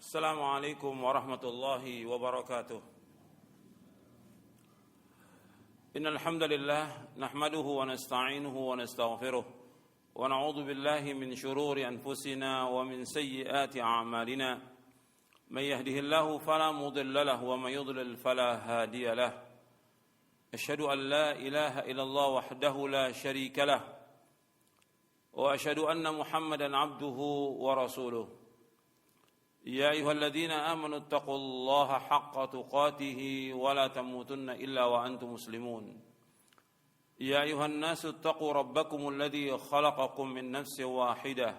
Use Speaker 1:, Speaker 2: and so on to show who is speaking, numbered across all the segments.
Speaker 1: السلام عليكم ورحمة الله وبركاته. إن الحمد لله نحمده ونستعينه ونستغفره ونعوذ بالله من شرور أنفسنا ومن سيئات أعمالنا. من يهده الله فلا مضل له ومن يضلل فلا هادي له. أشهد أن لا إله إلا الله وحده لا شريك له وأشهد أن محمدا عبده ورسوله. يا أيها الذين آمنوا اتقوا الله حق تقاته ولا تموتن إلا وأنتم مسلمون. يا أيها الناس اتقوا ربكم الذي خلقكم من نفس واحدة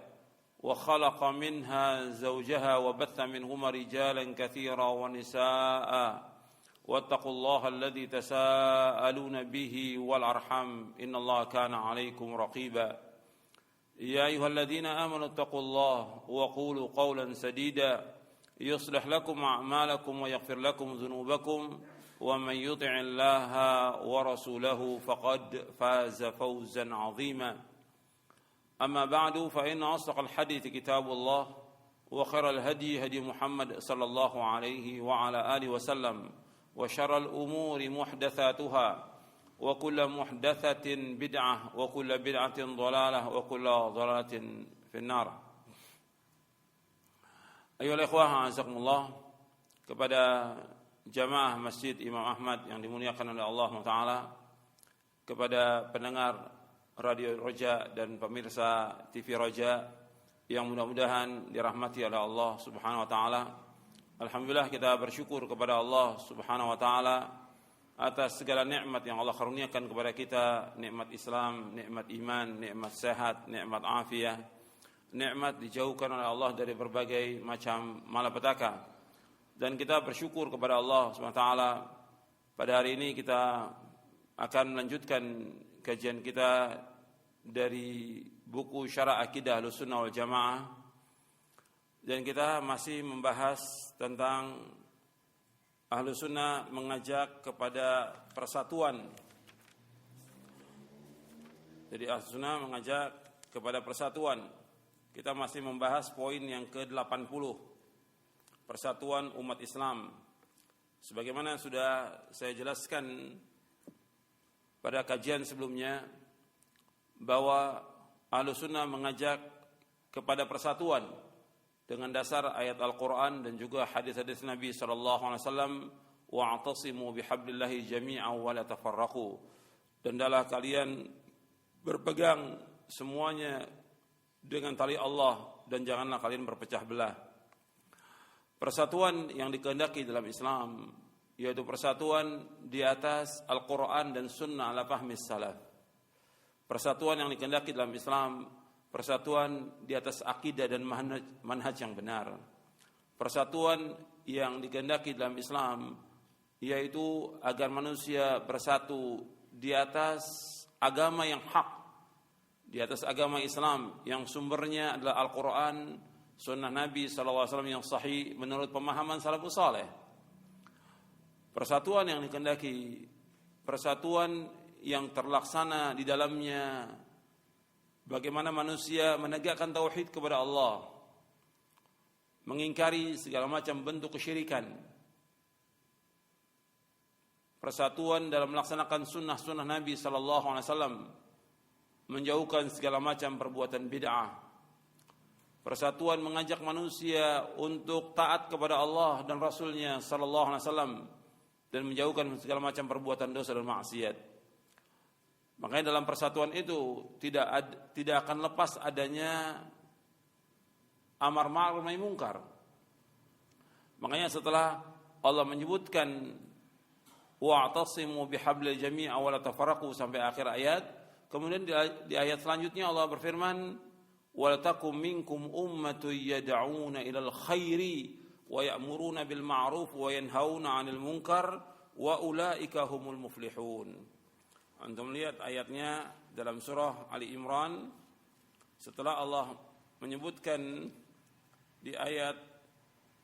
Speaker 1: وخلق منها زوجها وبث منهما رجالا كثيرا ونساء واتقوا الله الذي تساءلون به والأرحام إن الله كان عليكم رقيبا. يا أيها الذين آمنوا اتقوا الله وقولوا قولا سديدا يصلح لكم أعمالكم ويغفر لكم ذنوبكم ومن يطع الله ورسوله فقد فاز فوزا عظيما. أما بعد فإن أصدق الحديث كتاب الله وخير الهدي هدي محمد صلى الله عليه وعلى آله وسلم وشر الأمور محدثاتها وكل محدثة بدعة وكل بدعة ضلالة وكل ضلالة في النار. Ayolah ikhwah azakumullah, kepada jamaah Masjid Imam Ahmad yang dimuliakan oleh Allah Ta'ala, kepada pendengar Radio Roja dan pemirsa TV Roja yang mudah-mudahan dirahmati oleh Allah Subhanahu wa taala. Alhamdulillah, kita bersyukur kepada Allah Subhanahu wa taala atas segala nikmat yang Allah karuniakan kepada kita, nikmat Islam, nikmat iman, nikmat sehat, nikmat afiah, nikmat dijauhkan oleh Allah dari berbagai macam malapetaka. Dan kita bersyukur kepada Allah SWT. Pada hari ini kita akan melanjutkan kajian kita dari buku Syarah Aqidah Ahlussunnah wal Jamaah, dan kita masih membahas tentang Ahlussunnah mengajak kepada persatuan. Jadi Ahlussunnah mengajak kepada persatuan. Kita masih membahas poin yang ke-80, persatuan umat Islam. Sebagaimana sudah saya jelaskan pada kajian sebelumnya, bahwa Ahlussunnah mengajak kepada persatuan dengan dasar ayat Al-Quran dan juga hadis-hadis Nabi SAW. Wa'tasimu bihablillahi jami'an wa la tafarraqu. Dan adalah kalian berpegang semuanya dengan tali Allah dan janganlah kalian berpecah belah. Persatuan yang dikehendaki dalam Islam yaitu persatuan di atas Al-Quran dan Sunnah ala fahmi salaf. Persatuan yang dikehendaki dalam Islam, persatuan di atas akidah dan manhaj yang benar. Persatuan yang dikehendaki dalam Islam yaitu agar manusia bersatu di atas agama yang hak, di atas agama Islam yang sumbernya adalah Al-Quran, sunnah Nabi SAW yang sahih menurut pemahaman salafus saleh. Persatuan yang dikehendaki, persatuan yang terlaksana di dalamnya bagaimana manusia menegakkan tauhid kepada Allah, mengingkari segala macam bentuk kesyirikan. Persatuan dalam melaksanakan sunnah-sunnah Nabi SAW, menjauhkan segala macam perbuatan bid'ah. Persatuan mengajak manusia untuk taat kepada Allah dan Rasulnya SAW dan menjauhkan segala macam perbuatan dosa dan maksiat. Makanya dalam persatuan itu tidak akan lepas adanya amar ma'ruf nahi munkar. Makanya setelah Allah menyebutkan wa'tasimu bihablil jami'a wa la tafarraqu sampai akhir ayat, kemudian di ayat selanjutnya Allah berfirman, wal takum minkum ummatun yad'una ilal khairi wa ya'muruna bil ma'ruf wa yanhauna 'anil munkar wa ulaika humul muflihun. Antum lihat ayatnya dalam surah Ali Imran, setelah Allah menyebutkan di ayat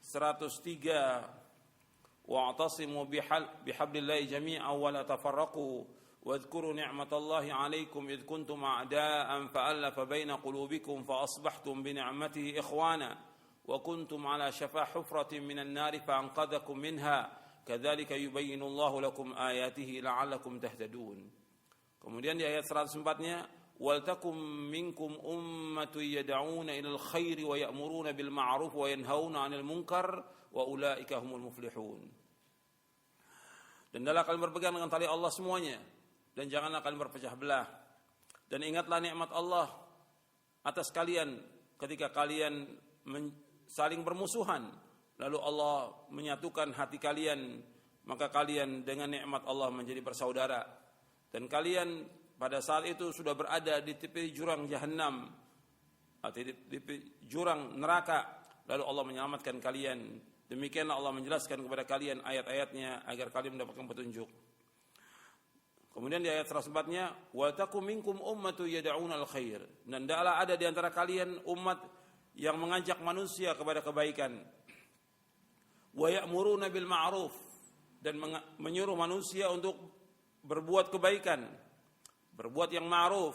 Speaker 1: 103 wa'tasimu bihablillahi jami'an wa la tafarraqu wadhkuru ni'matallahi 'alaikum id kuntum a'da'an fa'alafa baina qulubikum fa asbahtum bi ni'matihi ikhwana wa kuntum ala syafa hufratin minan nari fa'anqadhakum minha kadzalika yubayyinullahu lakum ayatihi la'allakum tahtadun. Kemudian di ayat 104-nya wal takum minkum ummatun yad'una ilal khairi wa ya'muruna bil ma'ruf wa yanhauna 'anil munkar wa ulaika humul muflihun. Dan hendaklah kalian berpegang dengan tali Allah semuanya dan janganlah kalian berpecah belah. Dan ingatlah nikmat Allah atas kalian ketika kalian saling bermusuhan, lalu Allah menyatukan hati kalian, maka kalian dengan nikmat Allah menjadi bersaudara. Dan kalian pada saat itu sudah berada di tepi jurang Jahannam, atau di tepi jurang neraka, lalu Allah menyelamatkan kalian. Demikianlah Allah menjelaskan kepada kalian ayat-ayatnya agar kalian mendapatkan petunjuk. Kemudian di ayat 104-nya wa takum minkum ummatun yad'una al-khair. Dan hendaklah ada di antara kalian umat yang mengajak manusia kepada kebaikan. Wa ya'muruna bil ma'ruf, dan menyuruh manusia untuk berbuat kebaikan, berbuat yang ma'ruf.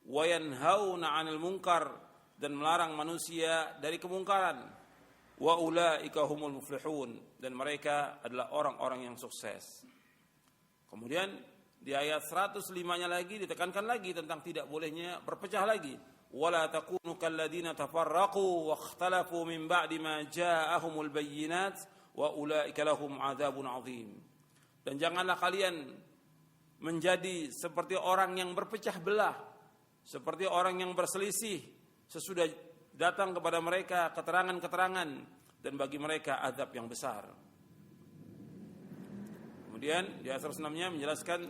Speaker 1: Wa yanhauna 'anil munkar, dan melarang manusia dari kemungkaran. Wa ulaika humul muflihun, dan mereka adalah orang-orang yang sukses. Kemudian di ayat 105-nya lagi ditekankan lagi tentang tidak bolehnya berpecah lagi. Wala takunu kalladzina tafarraqu wakhtalafu min ba'di ma ja'ahumul bayyinat wa ulaika lahum 'adzabun 'adzim. Dan janganlah kalian menjadi seperti orang yang berpecah belah, seperti orang yang berselisih sesudah datang kepada mereka keterangan-keterangan, dan bagi mereka azab yang besar. Kemudian di ayat 106-nya menjelaskan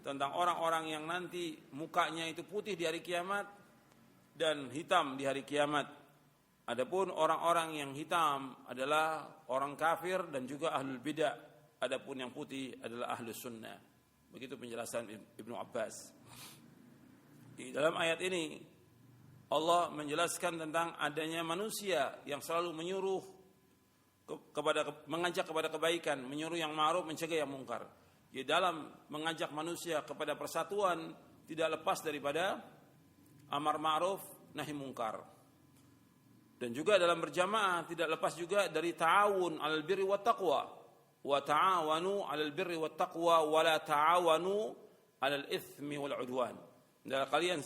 Speaker 1: tentang orang-orang yang nanti mukanya itu putih di hari kiamat dan hitam di hari kiamat. Adapun orang-orang yang hitam adalah orang kafir dan juga ahlul bidah. Adapun yang putih adalah ahlus sunnah. Begitu penjelasan Ibnu Abbas. Di dalam ayat ini Allah menjelaskan tentang adanya manusia yang selalu menyuruh mengajak kepada kebaikan, menyuruh yang ma'ruf, mencegah yang mungkar. Di dalam mengajak manusia kepada persatuan tidak lepas daripada amar ma'ruf nahi mungkar. Dan juga dalam berjamaah tidak lepas juga dari ta'awun 'alal birri wat taqwa. Wa ta'awanu 'alal birri wat taqwa wa la ta'awanu 'alal itsmi wal 'udwan. Dan kalian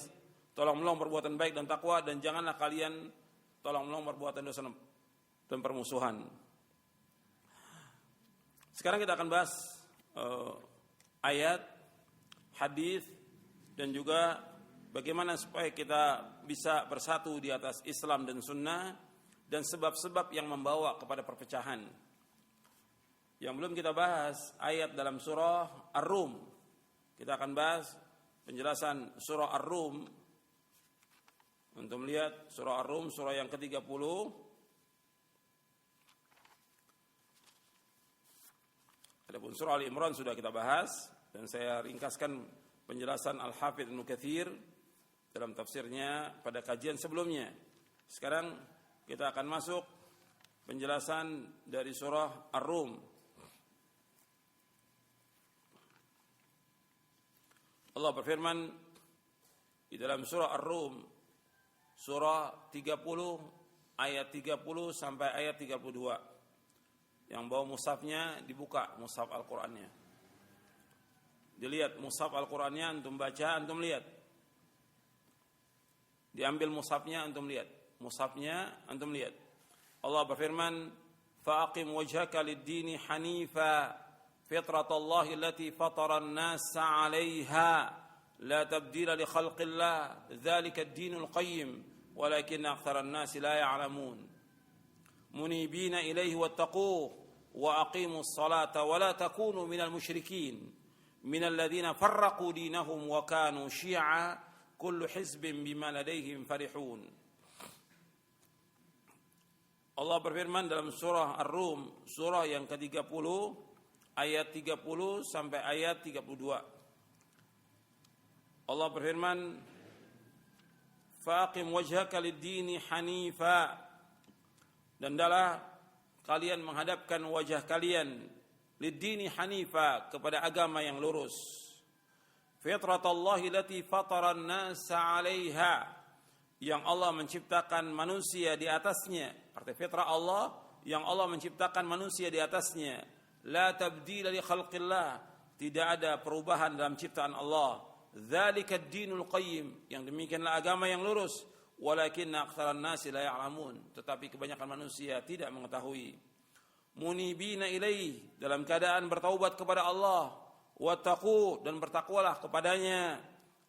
Speaker 1: tolong-menolong perbuatan baik dan takwa, dan janganlah kalian tolong-menolong perbuatan dosa dan permusuhan. Sekarang kita akan bahas ayat, hadis, dan juga bagaimana supaya kita bisa bersatu di atas Islam dan Sunnah, dan sebab-sebab yang membawa kepada perpecahan. Yang belum kita bahas ayat dalam surah Ar-Rum. Kita akan bahas penjelasan surah Ar-Rum. Untuk melihat surah Ar-Rum, surah yang ke-30. Adapun surah Al-Imran sudah kita bahas, dan saya ringkaskan penjelasan Al-Hafidz Ibnu Katsir dalam tafsirnya pada kajian sebelumnya. Sekarang kita akan masuk penjelasan dari surah Ar-Rum. Allah berfirman di dalam surah Ar-Rum, surah 30 ayat 30 sampai ayat 32. Yang bawa mushafnya dibuka, mushaf Al-Qur'annya. Dilihat mushaf Al-Qur'annya, antum baca, antum lihat. Diambil mushafnya, antum lihat. Mushafnya, antum lihat. Allah berfirman, "Fa'aqim wajhaka lid-dini hanifa, fitratallahi allati fataran nasa 'alaiha, la tabdila li khalqillah, dzalika ad-dinul qayyim, walakin aktsaran nasi la ya'lamun." Munibina ilaihi wattaquhu wa aqimus salata wa la takunu minal musyrikin minal ladzina farraqu dinahum wa kanu syi'a kullu hizbin bima ladaihim farihun. Allah berfirman dalam surah Ar-Rum, surah yang ke-30 ayat 30 sampai ayat 32. Allah berfirman, "Faqim wajhaka lid-dini hanifa." Dan hendaklah kalian menghadapkan wajah kalian lid-dini hanifa, kepada agama yang lurus. Fitratallahi allati fataran nasa 'alaiha, yang Allah menciptakan manusia di atasnya, Arti fitrah Allah yang Allah menciptakan manusia di atasnya. La tabdila li khalqillah, tidak ada perubahan dalam ciptaan Allah. Dzalika ad-dinul qayyim, yang demikianlah agama yang lurus. Walakinna aktsaran nasi la ya'lamun, tetapi kebanyakan manusia tidak mengetahui. Munibina ilaih, dalam keadaan bertaubat kepada Allah. Wattaqu, dan bertakwalah kepadanya.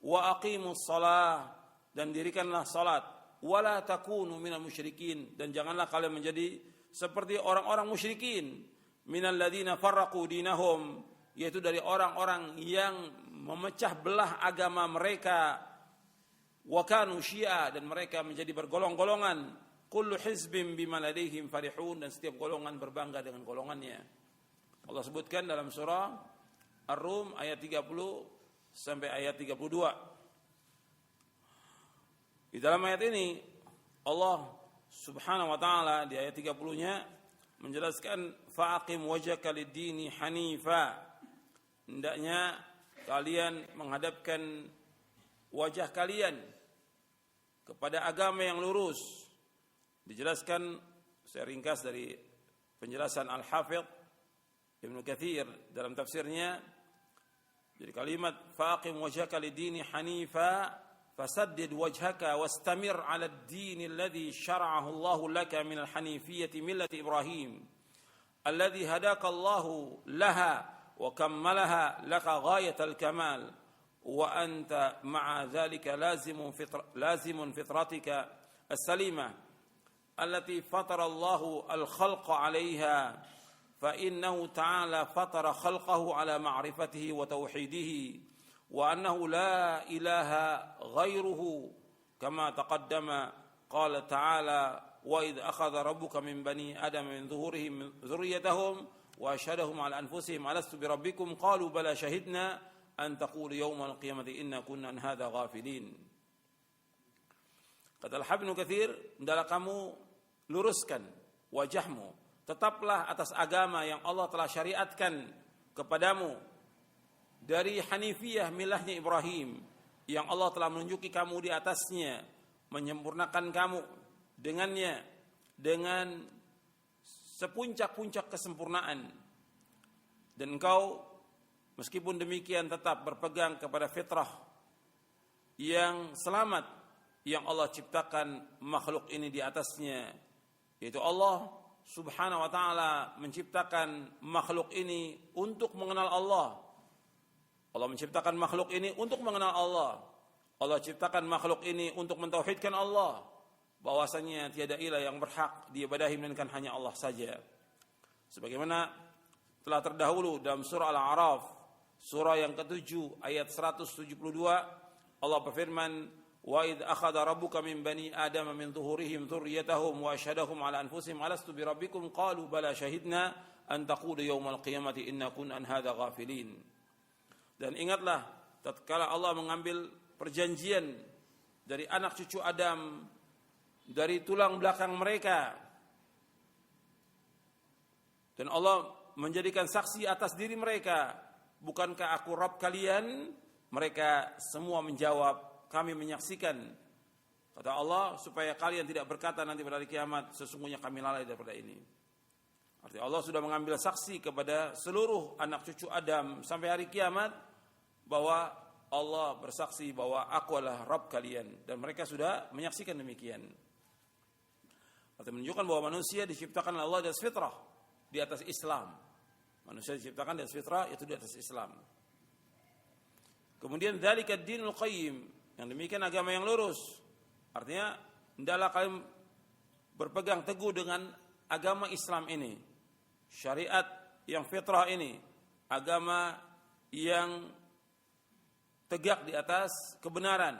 Speaker 1: Wa aqimus shalah, dan dirikanlah salat. Wala takunu minal musyrikin, dan janganlah kalian menjadi seperti orang-orang musyrikin. Minal ladzina farraqu dinahum, yaitu dari orang-orang yang memecah belah agama mereka. Wa kanu syi'a, dan mereka menjadi bergolong-golongan. Kullu hizbin bima ladaihim farihun, dan setiap golongan berbangga dengan golongannya. Allah sebutkan dalam surah Ar-Rum ayat 30 sampai ayat 32. Di dalam ayat ini Allah Subhanahu wa taala di ayat 30-nya menjelaskan fa'aqim wajhaka lid-dini hanifa. Hendaknya kalian menghadapkan wajah kalian kepada agama yang lurus. Dijelaskan, saya ringkas dari penjelasan Al-Hafidh Ibnu Katsir dalam tafsirnya. Jadi kalimat fa'aqim wajhaka lid-dini hanifa, fasaddid wajhaka wastamir 'ala ad-din alladhi syara'ahu Allah laka min al-hanifiyyati millati Ibrahim alladhi hadaka Allah laha wa kammalaha laka ghayat al-kamal wa anta ma'a dhalika lazimun fitratika as-salimah allati fatara Allah al-khalqa 'alayha fa innahu ta'ala fatara khalqahu 'ala ma'rifatihi wa tauhidihi وأنه لا إله غيره كما تقدم قال تعالى وإذ أخذ ربك من بني آدم من ظهورهم ذريتهم وأشهدهم على أنفسهم ألست بربكم قالوا بلى شهدنا أن تقول يوم القيامة إنا كنا عن هذا غافلين. Kata Al-Hafidh Ibnu Katsir, hendaklah kamu luruskan wajahmu, tetaplah atas agama yang Allah telah syariatkan kepadamu dari Hanifiyah milahnya Ibrahim yang Allah telah menunjuki kamu di atasnya, menyempurnakan kamu dengannya dengan sepuncak-puncak kesempurnaan, dan engkau meskipun demikian tetap berpegang kepada fitrah yang selamat yang Allah ciptakan makhluk ini di atasnya, yaitu Allah Subhanahu wa taala menciptakan makhluk ini untuk mengenal Allah. Allah menciptakan makhluk ini untuk mengenal Allah. Allah ciptakan makhluk ini untuk mentauhidkan Allah, bahwasanya tiada ilah yang berhak diibadahi melainkan hanya Allah saja. Sebagaimana telah terdahulu dalam surah Al-A'raf, surah yang ke-7 ayat 172, Allah berfirman, "Wa idz akhadha rabbuka min bani Adama min zuhurihim dzurriyyatahum wa asyhadahum 'ala anfusihim alastu birabbikum qalu bala syahidna an taqulu yaumal qiyamati inna kunna an hadza ghafilin." Dan ingatlah tatkala Allah mengambil perjanjian dari anak cucu Adam, dari tulang belakang mereka, dan Allah menjadikan saksi atas diri mereka, bukankah aku Rabb kalian? Mereka semua menjawab, kami menyaksikan. Kata Allah, supaya kalian tidak berkata nanti pada hari kiamat, sesungguhnya kami lalai daripada ini. Artinya Allah sudah mengambil saksi kepada seluruh anak cucu Adam sampai hari kiamat, bahwa Allah bersaksi bahwa aku adalah Rabb kalian, dan mereka sudah menyaksikan demikian. Artinya menunjukkan bahwa manusia diciptakan oleh Allah di atas fitrah, di atas Islam. Manusia diciptakan di atas fitrah, itu di atas Islam. Kemudian dzalika ad-dinul qayyim, yang demikian agama yang lurus. Artinya hendaklah kalian berpegang teguh dengan agama Islam ini, syariat yang fitrah ini, agama yang tegak di atas kebenaran.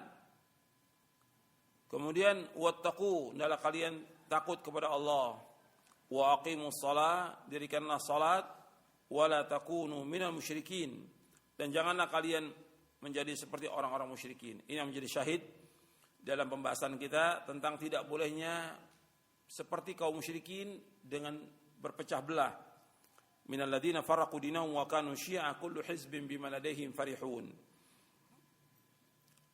Speaker 1: Kemudian wattaqu, hendaklah kalian takut kepada Allah. Wa aqimus shalah, dirikanlah salat. Wala takunu minal musyrikin, dan janganlah kalian menjadi seperti orang-orang musyrikin. Ini yang menjadi syahid dalam pembahasan kita tentang tidak bolehnya seperti kaum musyrikin dengan berpecah belah. Minal ladzina farraqu dinahum wa kanu syi'a kullu hizbin bima ladaihim farihun.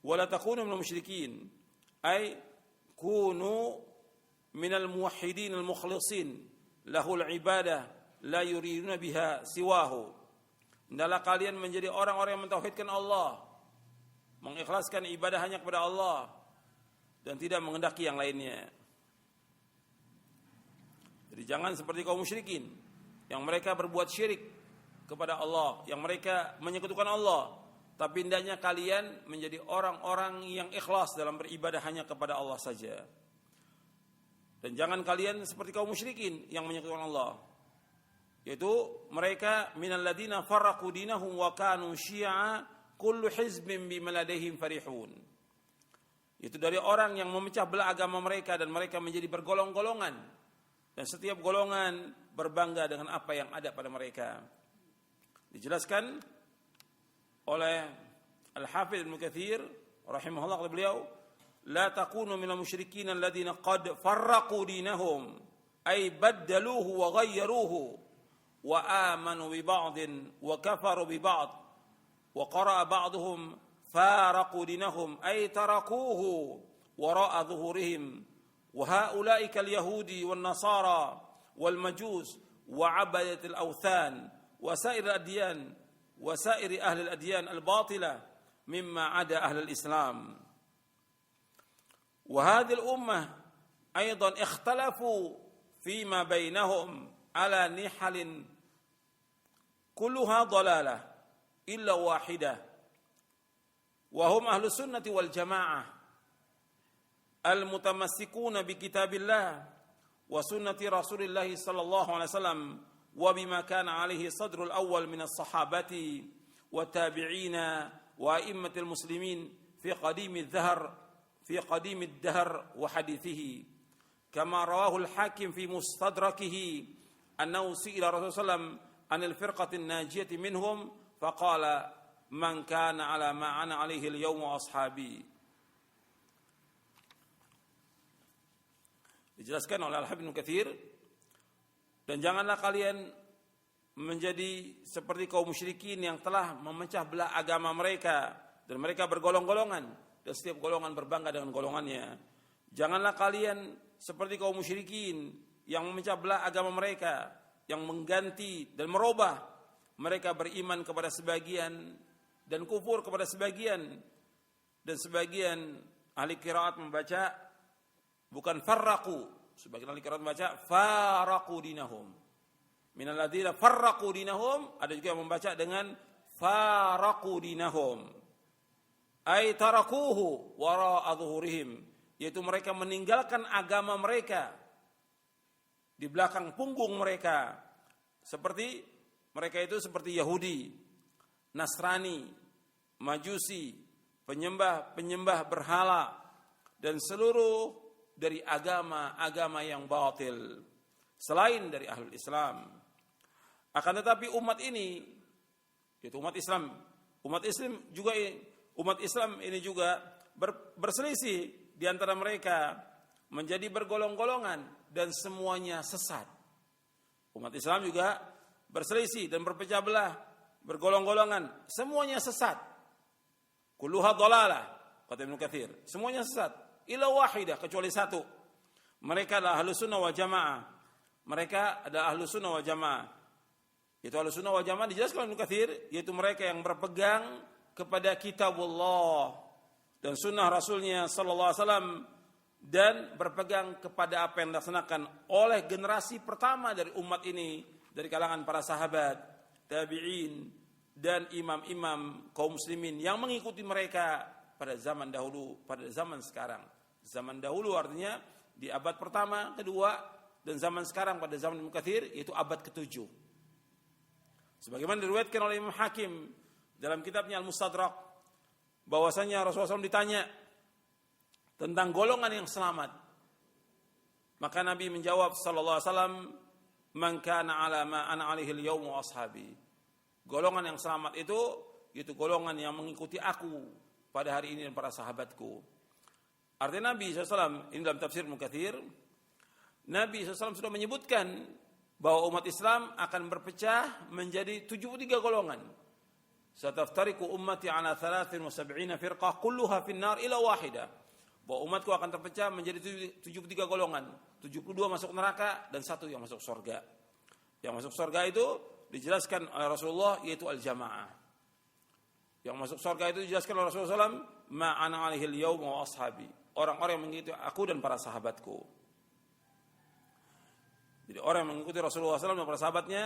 Speaker 1: Wala takunu minal musyrikin, ay kunu minal muwahhidin al-mukhlisin lahul ibadah la yuriduna biha siwahu. Hendaklah kalian menjadi orang-orang yang mentauhidkan Allah, mengikhlaskan ibadah hanya kepada Allah dan tidak menghendaki yang lainnya. Jadi jangan seperti kaum musyrikin yang mereka berbuat syirik kepada Allah, yang mereka menyekutukan Allah. Tapi hendaknya kalian menjadi orang-orang yang ikhlas dalam beribadah hanya kepada Allah saja. Dan jangan kalian seperti kaum musyrikin yang menyekutukan Allah, yaitu mereka minal ladina farraqu dinahum wa kanu syi'a kullu hizbin bima ladaihim farihun. Itu dari orang yang memecah belah agama mereka dan mereka menjadi bergolong-golongan dan setiap golongan berbangga dengan apa yang ada pada mereka. Dijelaskan oleh Al-Hafidz Ibnu Katsir rahimahullah, kata beliau, la takunu minal musyrikin alladziina qad farraqu dinahum ay baddaluhu wa ghayyaruhu wa amanu bi ba'din wa kafaru bi ba'd wa qara'a ba'dhum faraqu dinahum ay tarakuhu wara'a dhuhurihim wa haula'i kal yahudi wan nasara wal majus wa 'abadatil awthan wa sa'ir adyan وسائر أهل الأديان الباطلة مما عدا أهل الإسلام. وهذه الأمة أيضا اختلفوا فيما بينهم على نحل كلها ضلالة إلا واحدة وهم أهل السنة والجماعة المتمسكون بكتاب الله وسنة رسول الله صلى الله عليه وسلم وبما كان عليه الصدر الأول من الصحابة والتابعين وأئمة المسلمين في قديم الدهر وحديثه كما رواه الحاكم في مستدركه أنه سئل الرسول صلى الله عليه وسلم عن الفرقة الناجية منهم فقال من كان على ما أنا عليه اليوم وأصحابي. Dijelaskan oleh Al-Hafidz Ibnu Katsir, dan janganlah kalian menjadi seperti kaum musyrikin yang telah memecah belah agama mereka dan mereka bergolong-golongan dan setiap golongan berbangga dengan golongannya. Janganlah kalian seperti kaum musyrikin yang memecah belah agama mereka, yang mengganti dan merubah. Mereka beriman kepada sebagian dan kufur kepada sebagian, dan sebagian ahli qiraat membaca bukan farraqu, sebagian ahli qiraat membaca faraqu dinahum. Minal ladzina farraqu dinahum, ada juga yang membaca dengan faraqu dinahum. Ay tarakuhu wara'a dhuhurihim, yaitu mereka meninggalkan agama mereka di belakang punggung mereka. Seperti mereka itu seperti Yahudi, Nasrani, Majusi, penyembah berhala dan seluruh dari agama-agama yang batil selain dari ahlul Islam. Akan tetapi umat ini, yaitu umat Islam ini juga berselisih di antara mereka, menjadi bergolong-golongan dan semuanya sesat. Umat Islam juga berselisih dan berpecah belah, bergolong-golongan, semuanya sesat. Kulluha dhalalah, kata Ibnu Katsir, semuanya sesat. Illa wahidah, kecuali satu. Mereka adalah ahlus sunnah wal jamaah. Mereka adalah ahlus sunnah wal jamaah. Itu ahlus sunnah wal jamaah dijelaskan oleh Ibnu Katsir, yaitu mereka yang berpegang kepada kitabullah dan sunnah Rasulnya sallallahu alaihi wasallam, dan berpegang kepada apa yang dilaksanakan oleh generasi pertama dari umat ini, dari kalangan para sahabat, tabi'in, dan imam-imam kaum muslimin yang mengikuti mereka pada zaman dahulu, pada zaman sekarang. Zaman dahulu artinya di abad pertama, kedua, dan zaman sekarang pada zaman Ibnu Katsir yaitu abad ke-7. Sebagaimana diriwayatkan oleh Imam Hakim dalam kitabnya Al-Mustadrak, bahwasanya Rasulullah SAW ditanya tentang golongan yang selamat. Maka Nabi menjawab sallallahu alaihi wasallam, "Man kana ala ma ana alaihi al-yawm wa ashabi." Golongan yang selamat itu golongan yang mengikuti aku pada hari ini dan para sahabatku. Artinya Nabi SAW, ini dalam tafsir Ibnu Katsir, Nabi SAW sudah menyebutkan bahwa umat Islam akan berpecah menjadi 73 golongan. Sataftariqu ummati ala 73 firqah kulluha fin nar ila wahidah. bahwa umatku akan terpecah menjadi 73 golongan, 72 masuk neraka dan 1 yang masuk surga. Yang masuk surga itu dijelaskan oleh Rasulullah, yaitu al-jamaah. Yang masuk surga itu dijelaskan oleh Rasulullah SAW, ma ana alaihi al-yaum wa ashabi, orang-orang yang mengikuti aku dan para sahabatku. Jadi orang yang mengikuti Rasulullah SAW dan para sahabatnya,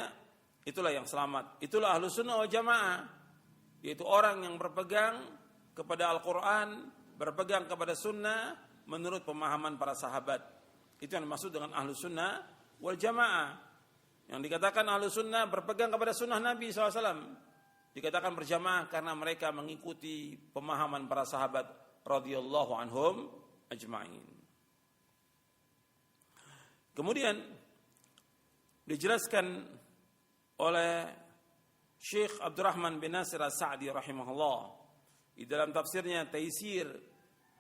Speaker 1: itulah yang selamat. Itulah ahlus sunnah wal jamaah, yaitu orang yang berpegang kepada Al-Quran, berpegang kepada sunnah menurut pemahaman para sahabat. Itu yang dimaksud dengan ahlus sunnah wal jamaah. Yang dikatakan ahlus sunnah berpegang kepada sunnah Nabi SAW. Dikatakan berjamaah karena mereka mengikuti pemahaman para sahabat radhiyallahu anhum ajma'in. Kemudian dijelaskan oleh Syekh Abdurrahman bin Nasir As-Sa'di rahimahullah di dalam tafsirnya Taisir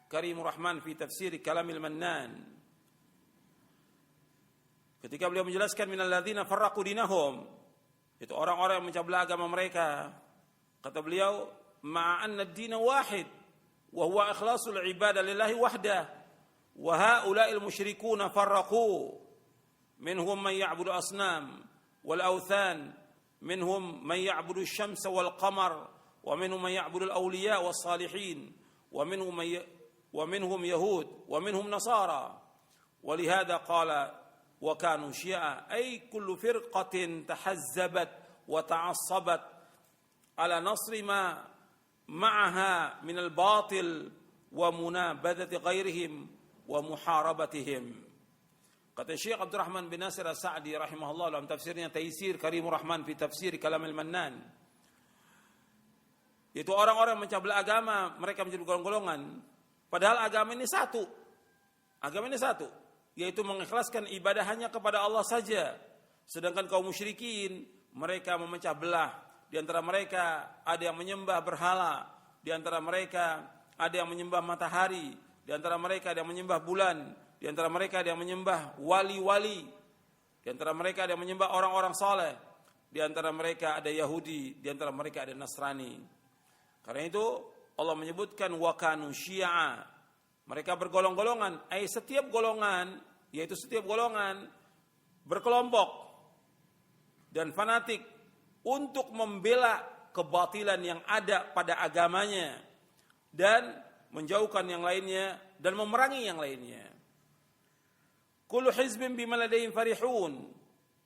Speaker 1: Karimur Rahman fi tafsir Kalamil Mannan, ketika beliau menjelaskan minal ladzina farraqu dinahum, itu orang-orang yang mencablah belah agama mereka, kata beliau ma'anna ad-din wahid wa huwa ikhlasul ibadah lillahi wahdah wa haula'il musyrikuuna farraqu minhum man ya'budu asnam wal awthan minhum man ya'budu asy-syamsa wal qamar wa minhum man ya'budu al-awliya was salihin wa minhum yahud wa minhum nasara wa lihada qala wa kanu syi'a ay kullu firqatin tahazzabat wa ta'assabat ala nasri ma ma'aha min al-batil wa munabadati ghairihim wa muharabatihim. Kata Syekh Abdurrahman bin Nasir As-Sa'di rahimahullah dalam tafsirnya Taisir Karimur Rahman fi tafsir Kalamil Mannan, itu orang-orang yang mencablah agama mereka menjadi golongan-golongan, padahal agama ini satu. Agama ini satu, yaitu mengikhlaskan ibadah hanya kepada Allah saja. Sedangkan kaum musyrikin mereka memecah belah. Di antara mereka ada yang menyembah berhala, di antara mereka ada yang menyembah matahari, di antara mereka ada yang menyembah bulan, di antara mereka ada yang menyembah wali-wali, di antara mereka ada yang menyembah orang-orang saleh, di antara mereka ada Yahudi, di antara mereka ada Nasrani. Karena itu Allah menyebutkan wa kanu syi'a, mereka bergolong-golongan, setiap golongan, yaitu setiap golongan berkelompok dan fanatik untuk membela kebatilan yang ada pada agamanya dan menjauhkan yang lainnya dan memerangi yang lainnya. Kullu hizbin bima ladaihim farihun,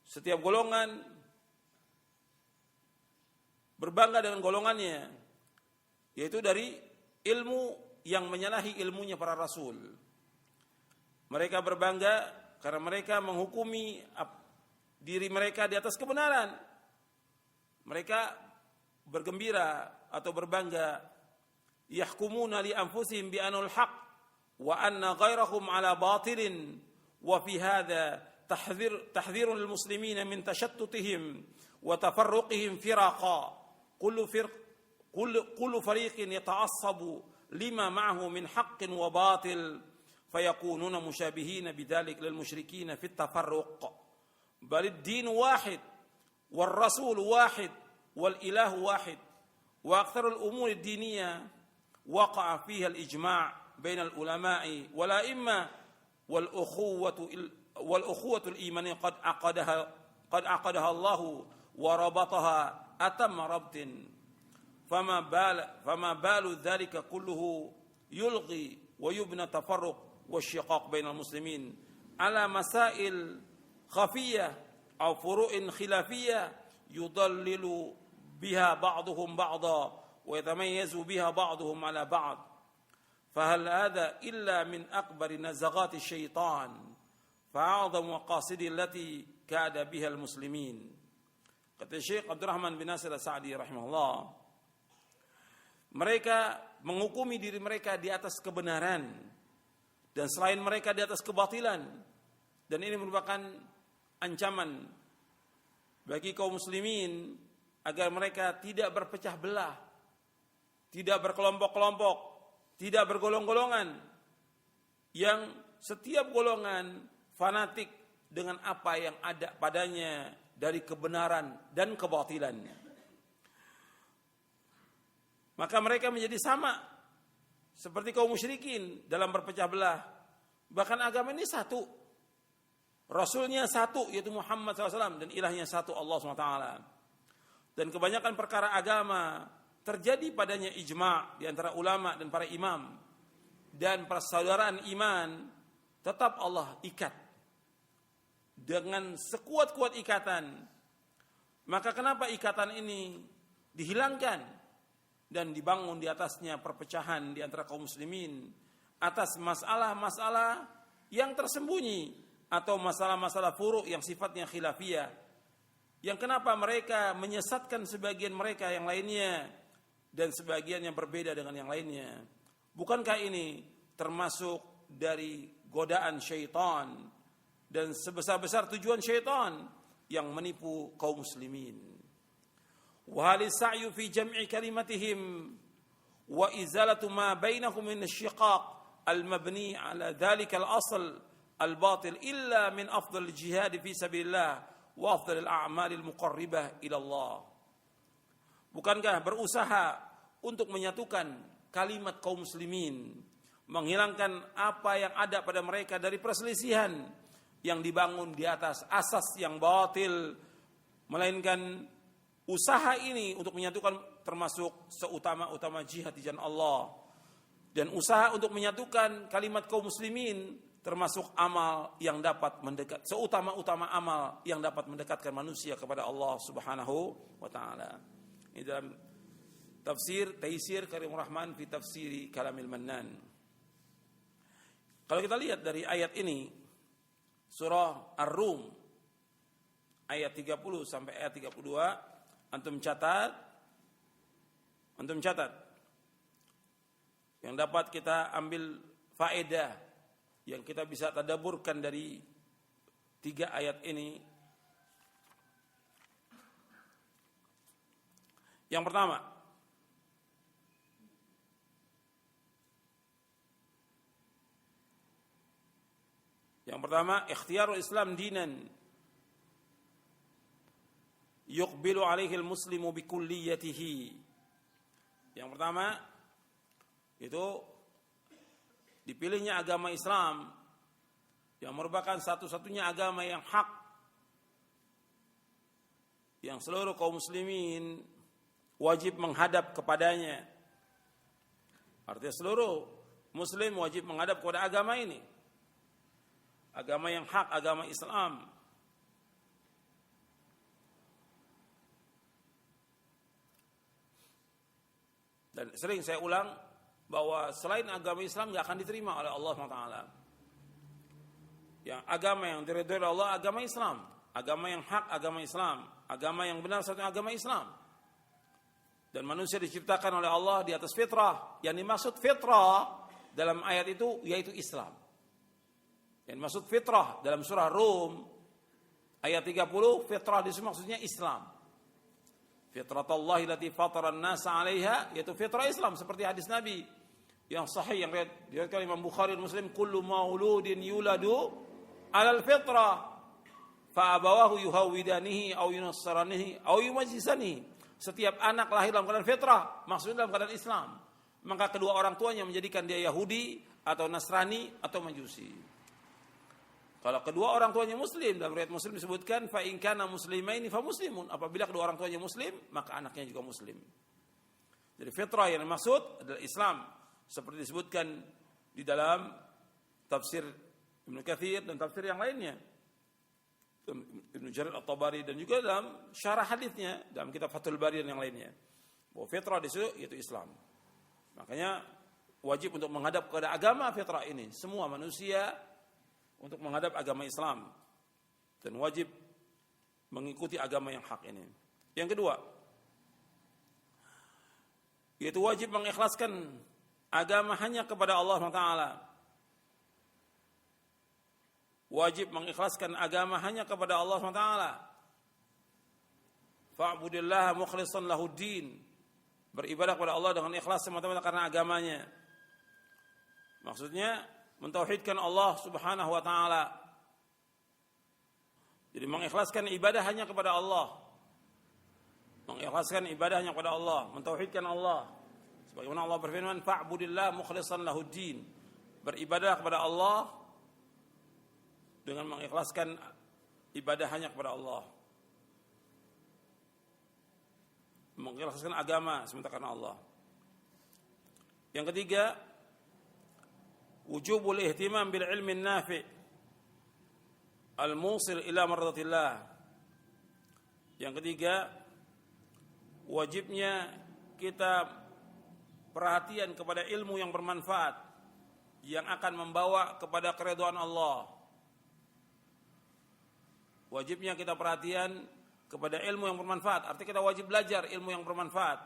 Speaker 1: setiap golongan berbangga dengan golongannya, yaitu dari ilmu yang menyalahi ilmunya para rasul. Mereka berbangga karena mereka menghukumi diri mereka di atas kebenaran. Mereka bergembira atau berbangga, yahkumuna li anfusihim bi anul haq wa anna ghairahum ala batilin wa fi hadha tahdhirun lil muslimina min tashattutihim wa tafarruqihim firaqa kullu fariqin yata'assabu lima ma'ahu min haqqin wa batil fayakununa mushabihina bidzalik lil musyrikin fi at-tafarruq bal ad-din wahid wal rasul wahid wal ilahu wahid wa aktsarul umur ad-diniyah waqa'a fiha al-ijma' bain al-ulama'i wal a'imma wal ukhuwatu al-imaniyah qad aqadaha Allah wa rabataha atamma rabtin fama balu dhalika kulluhu yulghi wa yubna tafarruq wa shiqaq bain al-muslimin ala masail khafiyah aw furu'in khilafiyah yudallilu biha ba'duhum ba'dha wa yatamayyazu biha ba'duhum ala ba'd fahal hadha illa min akbari nazagati syaitan fa'adham maqasidi allati kada biha al-muslimin. Kata Syekh Abdurrahman bin Nasir As-Sa'di rahimahullah, mereka menghukumi diri mereka di atas kebenaran dan selain mereka di atas kebatilan, dan ini merupakan ancaman bagi kaum muslimin agar mereka tidak berpecah belah, tidak berkelompok-kelompok, tidak bergolong-golongan, yang setiap golongan fanatik dengan apa yang ada padanya dari kebenaran dan kebatilannya. Maka mereka menjadi sama seperti kaum musyrikin dalam berpecah belah. Bahkan agama ini satu, Rasulnya satu, yaitu Muhammad SAW, dan ilahnya satu, Allah SWT. Dan kebanyakan perkara agama terjadi padanya ijma' di antara ulama dan para imam. Dan persaudaraan iman tetap Allah ikat dengan sekuat-kuat ikatan. Maka kenapa ikatan ini dihilangkan dan dibangun di atasnya perpecahan di antara kaum muslimin atas masalah-masalah yang tersembunyi atau masalah-masalah furu' yang sifatnya khilafiyah, yang kenapa mereka menyesatkan sebagian mereka yang lainnya dan sebagian yang berbeda dengan yang lainnya? Bukankah ini termasuk dari godaan syaitan dan sebesar-besar tujuan syaitan yang menipu kaum muslimin? Wa hal sa'yu fi jam'i kalimatihim wa izalatu ma bainahum min asyiqaq al-mabni ala dhalika al-asl al-batil illa min afdal jihad fi sabilillah wa afdal al-a'mal al-muqarribah ila Allah. Bukankah berusaha untuk menyatukan kalimat kaum muslimin, menghilangkan apa yang ada pada mereka dari perselisihan yang dibangun di atas asas yang batil, melainkan usaha ini untuk menyatukan termasuk seutama-utama jihad di jalan Allah, dan usaha untuk menyatukan kalimat kaum muslimin termasuk amal yang dapat mendekat, seutama-utama amal yang dapat mendekatkan manusia kepada Allah Subhanahu wa taala. Ini dalam tafsir Taisir Karimur Rahman fi Tafsiri Kalamil Mannan. Kalau kita lihat dari ayat ini, surah Ar-Rum ayat 30 sampai ayat 32, antum catat yang dapat kita ambil faedah yang kita bisa tadabburkan dari 3 ayat ini. Yang pertama, ikhtiyarul Islam dinan yuqbilu alaihi al-muslimu bikulliyatihi. Yang pertama itu dipilihnya agama Islam yang merupakan satu-satunya agama yang hak, yang seluruh kaum muslimin wajib menghadap kepadanya. Artinya seluruh muslim wajib menghadap kepada agama ini, agama yang hak, agama Islam. Dan sering saya ulang bahwa selain agama Islam tidak akan diterima oleh Allah SWT. Yang agama yang diridhoi oleh Allah agama Islam, agama yang hak agama Islam, agama yang benar satu agama Islam. Dan manusia diciptakan oleh Allah di atas fitrah. Yang dimaksud fitrah dalam ayat itu yaitu Islam. Yang dimaksud fitrah dalam surah Rum ayat 30, fitrah di sini maksudnya Islam. Fitratallahi allati fataran nasa 'alaiha, yaitu fitrah Islam seperti hadis Nabi yang sahih yang diriwayatkan Imam Bukhari dan Muslim, kullu mauludin yuladu 'alal fitrah fa abawahu yuhawidanihi aw yunassaranihi aw yumajjisanihi. Setiap anak lahir dalam keadaan fitrah, maksudnya dalam keadaan Islam, maka kedua orang tuanya menjadikan dia Yahudi atau Nasrani atau Majusi. Kalau kedua orang tuanya muslim, dalam riwayat Muslim disebutkan fa in kana muslimaini fa muslimun, apabila kedua orang tuanya muslim, maka anaknya juga muslim. Jadi fitrah yang dimaksud adalah Islam, seperti disebutkan di dalam tafsir Ibnu Katsir dan tafsir yang lainnya, Ibnu Jarir At-Tabari, dan juga dalam syarah hadisnya dalam kitab Fathul Bari dan yang lainnya, bahwa fitrah di situ yaitu Islam. Makanya wajib untuk menghadap kepada agama fitrah ini semua manusia, untuk menghadap agama Islam, dan wajib mengikuti agama yang hak ini. Yang kedua, yaitu wajib mengikhlaskan agama hanya kepada Allah SWT. Wajib mengikhlaskan agama hanya kepada Allah SWT. Fa'budillaha mukhlishan lahuddin, beribadah kepada Allah dengan ikhlas semata-mata karena agamanya. Maksudnya mentauhidkan Allah Subhanahu wa taala. Jadi mengikhlaskan ibadah hanya kepada Allah. Mengikhlaskan ibadah hanya kepada Allah, mentauhidkan Allah Sebagaimana Allah berfirman, fa'budillah mukhlishan lahuddin. Beribadah kepada Allah dengan mengikhlaskan ibadah hanya kepada Allah. Mengikhlaskan agama semata karena Allah. Yang ketiga, wujubul ihtimam bil ilmi nafi' al-musil ila mardatillah. Yang ketiga, wajibnya kita perhatian kepada ilmu yang bermanfaat yang akan membawa kepada keridhaan Allah. Wajibnya kita perhatian kepada ilmu yang bermanfaat. Artinya kita wajib belajar ilmu yang bermanfaat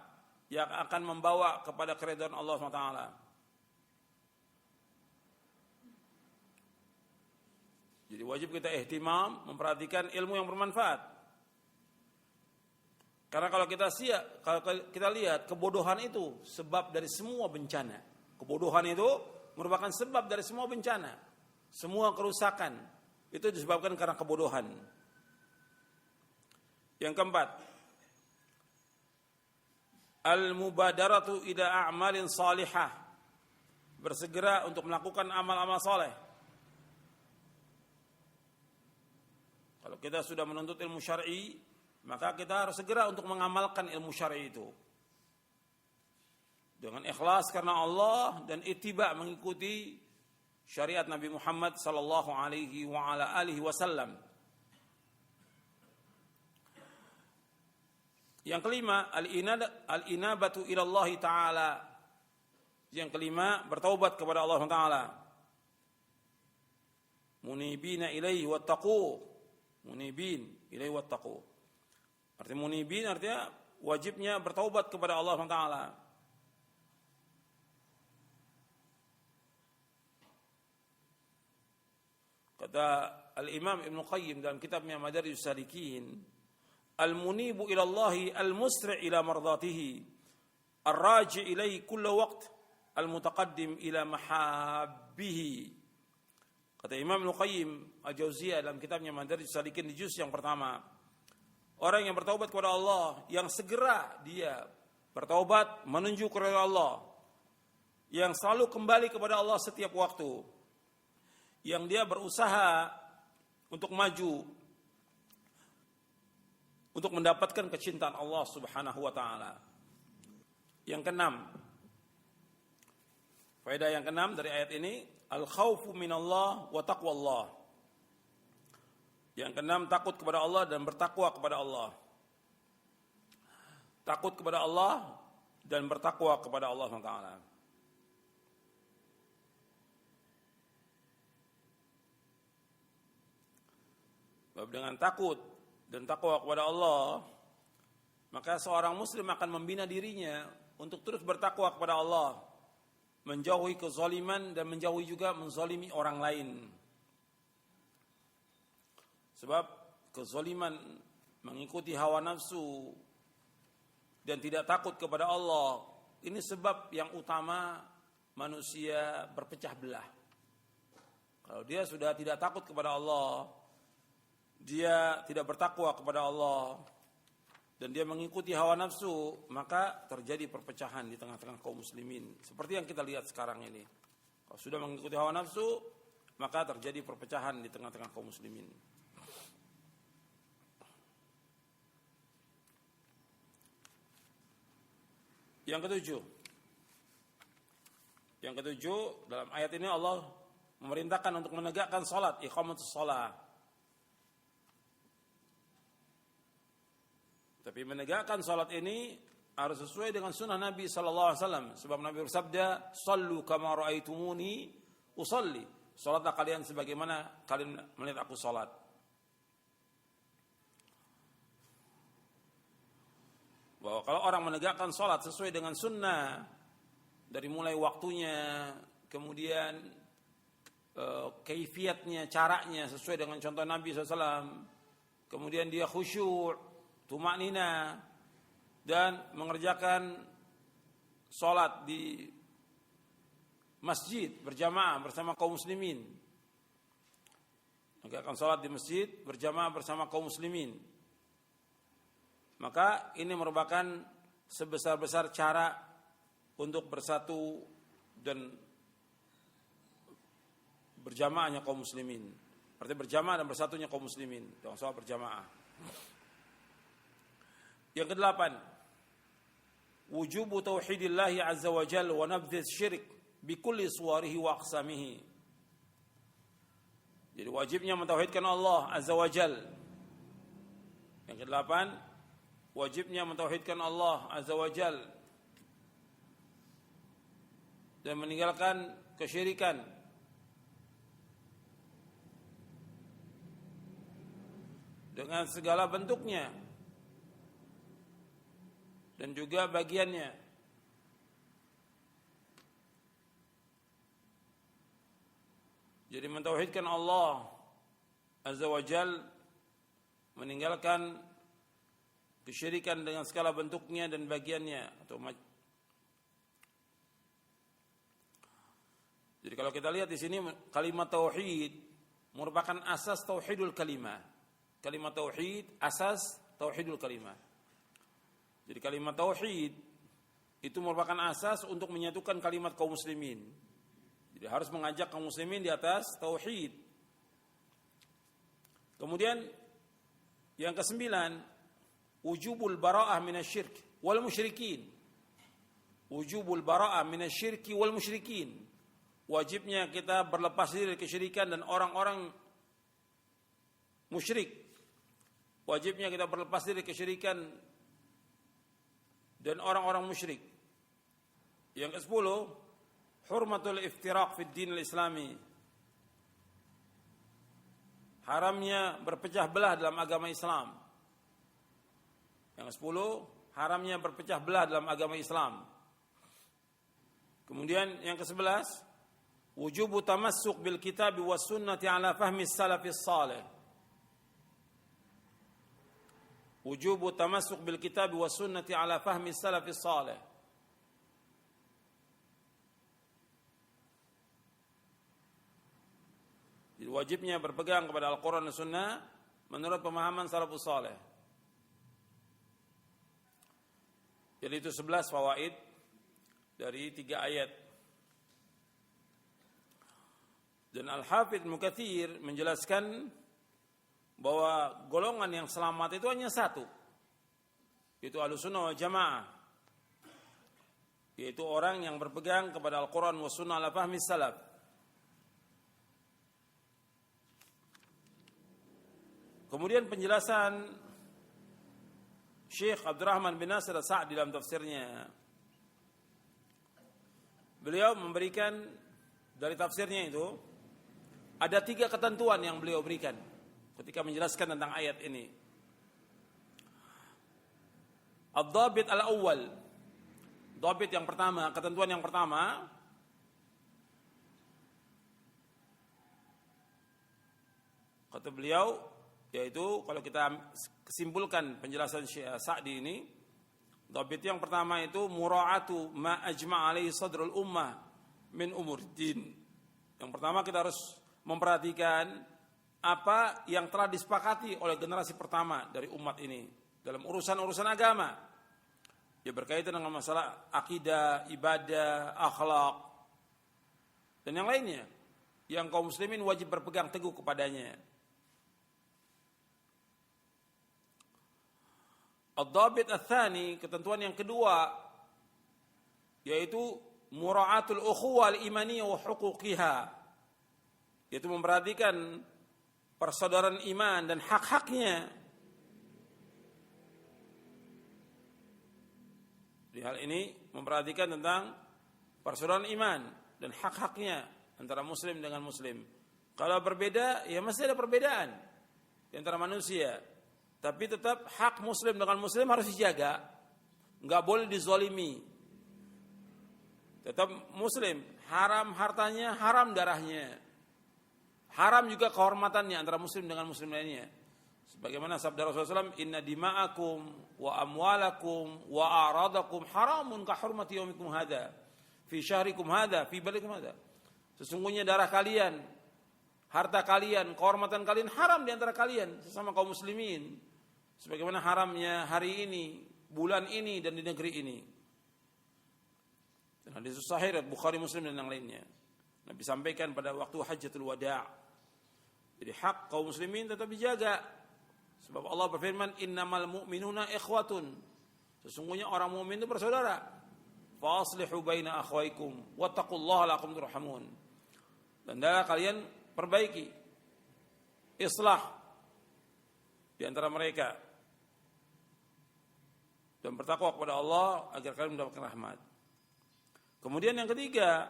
Speaker 1: yang akan membawa kepada keridhaan Allah SWT. Jadi wajib kita ihtimam memperhatikan ilmu yang bermanfaat. Karena kalau kita lihat kebodohan itu sebab dari semua bencana. Kebodohan itu merupakan sebab dari semua bencana. Semua kerusakan itu disebabkan karena kebodohan. Yang keempat, al-mubadaratu ila a'malin salihah. Bersegera untuk melakukan amal-amal saleh. Kalau kita sudah menuntut ilmu syar'i, maka kita harus segera untuk mengamalkan ilmu syar'i itu. Dengan ikhlas karena Allah dan ittiba mengikuti syariat Nabi Muhammad sallallahu alaihi wa ala alihi wasallam. Yang kelima, al-inabatu ila Allah taala. Yang kelima, bertaubat kepada Allah taala. Munibina ilaihi wattaqu. Munibin ilaihi wattaqu. Artinya munibin artinya wajibnya bertaubat kepada Allah taala. Kata Al-Imam Ibn Qayyim dalam kitabnya Madarijus Salikin, al-munibu ila Allahi al-musri' ila mardatihi ar-raji' ilaihi kulla waqt al-mutaqaddim ila mahabbihi. Kata Imam Ibn Qayyim Al-Jauziyah dalam kitabnya Madarijus Salikin di juz yang pertama, orang yang bertaubat kepada Allah, yang segera dia bertaubat menuju kepada Allah, yang selalu kembali kepada Allah setiap waktu, yang dia berusaha untuk maju untuk mendapatkan kecintaan Allah Subhanahu wa taala. Yang keenam, faedah yang keenam dari ayat ini, al-khaufu minallah wa taqwallah. Yang keenam, takut kepada Allah dan bertakwa kepada Allah. Takut kepada Allah dan bertakwa kepada Allah SWT. Sebab dengan takut dan takwa kepada Allah, maka seorang muslim akan membina dirinya untuk terus bertakwa kepada Allah, menjauhi kezaliman dan menjauhi juga menzalimi orang lain. Sebab kezaliman, mengikuti hawa nafsu dan tidak takut kepada Allah, ini sebab yang utama manusia berpecah belah. Kalau dia sudah tidak takut kepada Allah, dia tidak bertakwa kepada Allah, dan dia mengikuti hawa nafsu, maka terjadi perpecahan di tengah-tengah kaum muslimin. Seperti yang kita lihat sekarang ini. Kalau sudah mengikuti hawa nafsu, maka terjadi perpecahan di tengah-tengah kaum muslimin. Yang ketujuh, dalam ayat ini Allah memerintahkan untuk menegakkan salat, iqamatus shalah. Tapi menegakkan salat ini harus sesuai dengan sunnah Nabi sallallahu alaihi wasallam. Sebab Nabi bersabda, "Shallu kama raaitumuni usalli." Salatlah kalian sebagaimana kalian melihat aku salat. Bahwa kalau orang menegakkan salat sesuai dengan sunnah, dari mulai waktunya, kemudian kaifiatnya, caranya sesuai dengan contoh Nabi SAW, kemudian dia khusyuk, tumaknina, dan mengerjakan salat di masjid berjamaah bersama kaum muslimin. Menegakkan salat di masjid berjamaah bersama kaum muslimin. Maka ini merupakan sebesar-besar cara untuk bersatu dan berjamaahnya kaum muslimin. Artinya berjamaah dan bersatunya kaum muslimin, dengan sholat berjamaah. Yang kedelapan, wujubu tauhidillahi azza wa jalla wa nabdhiz syirik bikulli suwarihi wa aqsamihi. Jadi wajibnya mentauhidkan Allah azza wa jalla. Yang kedelapan, wajibnya mentauhidkan Allah azza wa jalla dan meninggalkan kesyirikan. Dengan segala bentuknya dan juga bagiannya. Jadi mentauhidkan Allah azza wa jalla, meninggalkan kesyirikan dengan segala bentuknya dan bagiannya. Jadi kalau kita lihat di sini kalimat tauhid merupakan asas tauhidul kalimah. Kalimat tauhid asas tauhidul kalimah. Jadi kalimat tauhid itu merupakan asas untuk menyatukan kalimat kaum muslimin. Jadi harus mengajak kaum muslimin di atas tauhid. Kemudian yang kesembilan, wujubul bara'ah minasyirk wal musyrikin. Wujubul bara'ah minasyirki wal musyrikin. Wajibnya kita berlepas diri dari kesyirikan dan orang-orang musyrik. Wajibnya kita berlepas diri dari kesyirikan dan orang-orang musyrik. Yang ke-10, hurmatul iftiraq fid din al-islami. Haramnya berpecah belah dalam agama Islam. Yang ke-10, haramnya berpecah belah dalam agama Islam. Kemudian yang ke-11, wujubu tamassuk bil kitabi was sunnati ala fahmi salafis salih. Wujubu tamassuk bil kitabi was sunnati ala fahmi salafis salih. Jadi wajibnya berpegang kepada Al-Quran dan Sunnah menurut pemahaman salafus salih. Jadi itu 11 fawaid dari 3 ayat. Dan Al-Hafidz Ibnu Katsir menjelaskan bahwa golongan yang selamat itu hanya satu, yaitu Ahlussunnah wal Jamaah, yaitu orang yang berpegang kepada Al-Quran wa Sunnah ala fahmi salaf. Kemudian penjelasan Syekh Abdurrahman bin Nasir As-Sa'di dalam tafsirnya, beliau memberikan dari tafsirnya itu ada 3 ketentuan yang beliau berikan ketika menjelaskan tentang ayat ini. Ad-dhabit al-awwal. Dhabit yang pertama, ketentuan yang pertama, kata beliau, yaitu kalau kita kesimpulkan penjelasan Syekh Sa'di ini, dhabit yang pertama itu mura'atu ma ajma' alaihi sadrul ummah min umur din. Yang pertama kita harus memperhatikan apa yang telah disepakati oleh generasi pertama dari umat ini dalam urusan-urusan agama. Ya berkaitan dengan masalah akidah, ibadah, akhlak dan yang lainnya yang kaum muslimin wajib berpegang teguh kepadanya. Ad-dhabit ats-tsani, ketentuan yang kedua, yaitu mura'atul ukhuwah al-imaniyah wa huquqiha, yaitu memperhatikan persaudaraan iman dan hak-haknya. Di hal ini memperhatikan tentang persaudaraan iman dan hak-haknya antara muslim dengan muslim. Kalau berbeda, ya mesti ada perbedaan di antara manusia. Tapi tetap hak muslim dengan muslim harus dijaga. Enggak boleh dizalimi. Tetap muslim, haram hartanya, haram darahnya. Haram juga kehormatannya antara muslim dengan muslim lainnya. Sebagaimana sabda Rasulullah SAW, inna dima'akum wa amwalakum wa a'radakum haramun ka hurmati yaumikum hadha fi syahrikum hadha fi baladikum hadha. Sesungguhnya darah kalian, harta kalian, kehormatan kalian haram di antara kalian sesama kaum muslimin. Sebagaimana haramnya hari ini, bulan ini dan di negeri ini. Dan hadis sahih riwayat Bukhari, Muslim dan yang lainnya. Nabi sampaikan pada waktu Hajjatul Wada'. Jadi hak kaum muslimin tetap dijaga. Sebab Allah berfirman, "Innamal mu'minuna ikhwatun." Sesungguhnya orang mukmin itu bersaudara. Fa aslihu baina akhwaykum wattaqullaha la'allakum turhamun. Dan hendaklah kalian perbaiki islah di antara mereka dan bertakwa kepada Allah agar kalian mendapatkan rahmat. Kemudian yang ketiga,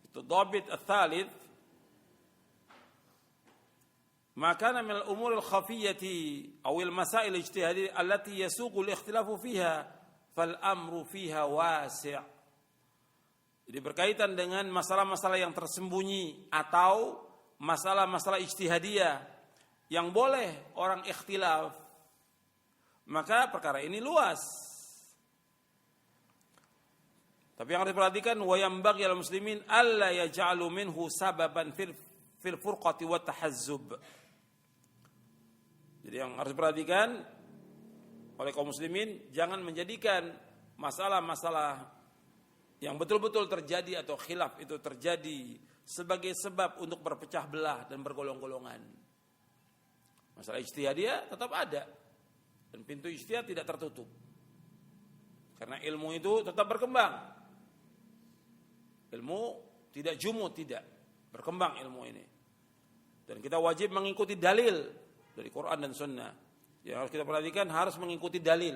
Speaker 1: itu dhabit ats-tsalits, ma kana min al-umur al-khafiyyati aw al-masail al-ijtihadiyah allati yasuqu al-ikhtilafu fiha fal amru fiha wasi'. Jadi berkaitan dengan masalah-masalah yang tersembunyi atau masalah-masalah ijtihadiyah yang boleh orang ikhtilaf, maka perkara ini luas. Tapi yang harus diperhatikan, wa yanbaghi al muslimin alla yaj'alu minhu sababan fil furqati wa tahazzub. Jadi yang harus diperhatikan oleh kaum muslimin, jangan menjadikan masalah-masalah yang betul-betul terjadi atau khilaf itu terjadi sebagai sebab untuk berpecah belah dan bergolong-golongan. Masalah ijtihadiyah tetap ada dan pintu ijtihad tidak tertutup. Karena ilmu itu tetap berkembang. Ilmu tidak jumud, tidak berkembang ilmu ini. Dan kita wajib mengikuti dalil dari Quran dan Sunnah. Yang harus kita perhatikan harus mengikuti dalil.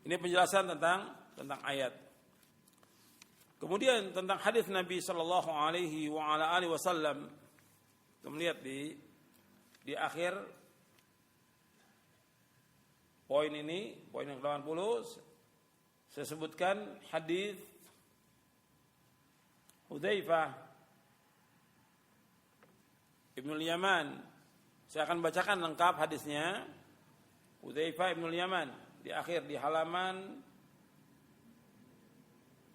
Speaker 1: Ini penjelasan tentang ayat. Kemudian tentang hadis Nabi sallallahu alaihi wasallam, kita melihat di akhir poin ini, poin yang 80, saya sebutkan hadis Hudzaifah Ibnul Yaman. Saya akan bacakan lengkap hadisnya. Hudzaifah Ibnul Yaman di akhir di halaman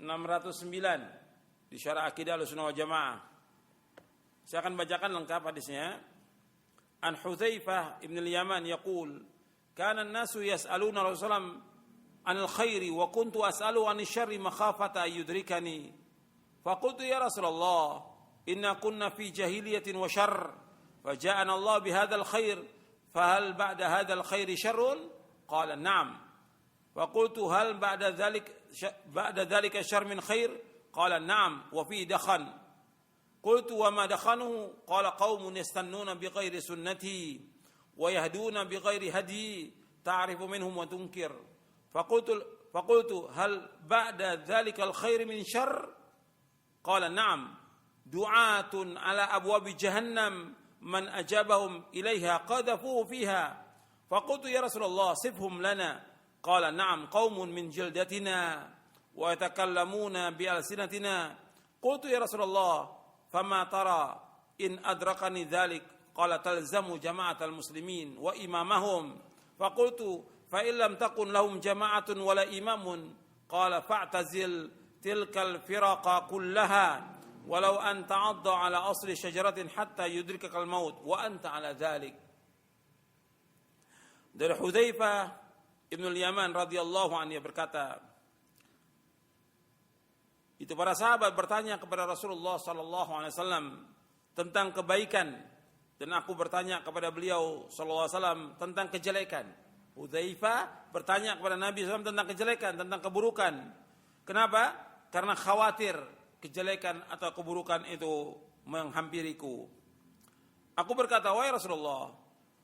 Speaker 1: 609 di Syarah Aqidah Ahlussunnah wal Jamaah. Saya akan bacakan lengkap hadisnya. An Hudzaifah Ibnul Yaman yaqul, kana an-nasu yas'aluna Rasulullah anil khairi wa kuntu as'alu anil syarri makhafata yudrikani. Faqultu ya Rasulullah, inna kunna fi jahiliyatin wa syarr, faja'ana Allah bihadzal khair, fahal ba'da hadzal khairi syarrun? Qala na'am. Faqultu hal ba'da dzalika syarr min khair? Qala na'am wa fi dakhan. Qultu wa ma dakhanuhu? Qala qaumun yastannuna bighairi sunnati wa yahduna bighairi hadi ta'rifu minhum wa tunkir. Faqultu hal ba'da dzalikal khair min syarr? Qala na'am. Du'atun ala abwabi jahannam man ajabahum ilaiha qadhafu fiha. Faqultu ya Rasulullah sifhum lana. Qala na'am qaumun min jildatina wa yatakallamuna bi alsinatina. Qultu ya Rasulullah fama tara in adrakani dzalik? Qala talzamu jama'atal muslimin wa imamahum. Faqultu fa in lam takun lahum jama'atun wala imamun? Qala fa'tazil tilkal firaqa kullaha walau an ta'adda ala asli syajaratin hatta yudrikakal maut wa anta ala dzalik. Dari Hudzaifah Ibnul Yaman radhiyallahu anhu berkata, itu para sahabat bertanya kepada Rasulullah sallallahu alaihi wasallam tentang kebaikan, dan aku bertanya kepada beliau sallallahu alaihi wasallam tentang kejelekan. Hudzaifah bertanya kepada Nabi SAW tentang kejelekan, tentang keburukan. Kenapa? Karena khawatir kejelekan atau keburukan itu menghampiriku. Aku berkata, wahai Rasulullah,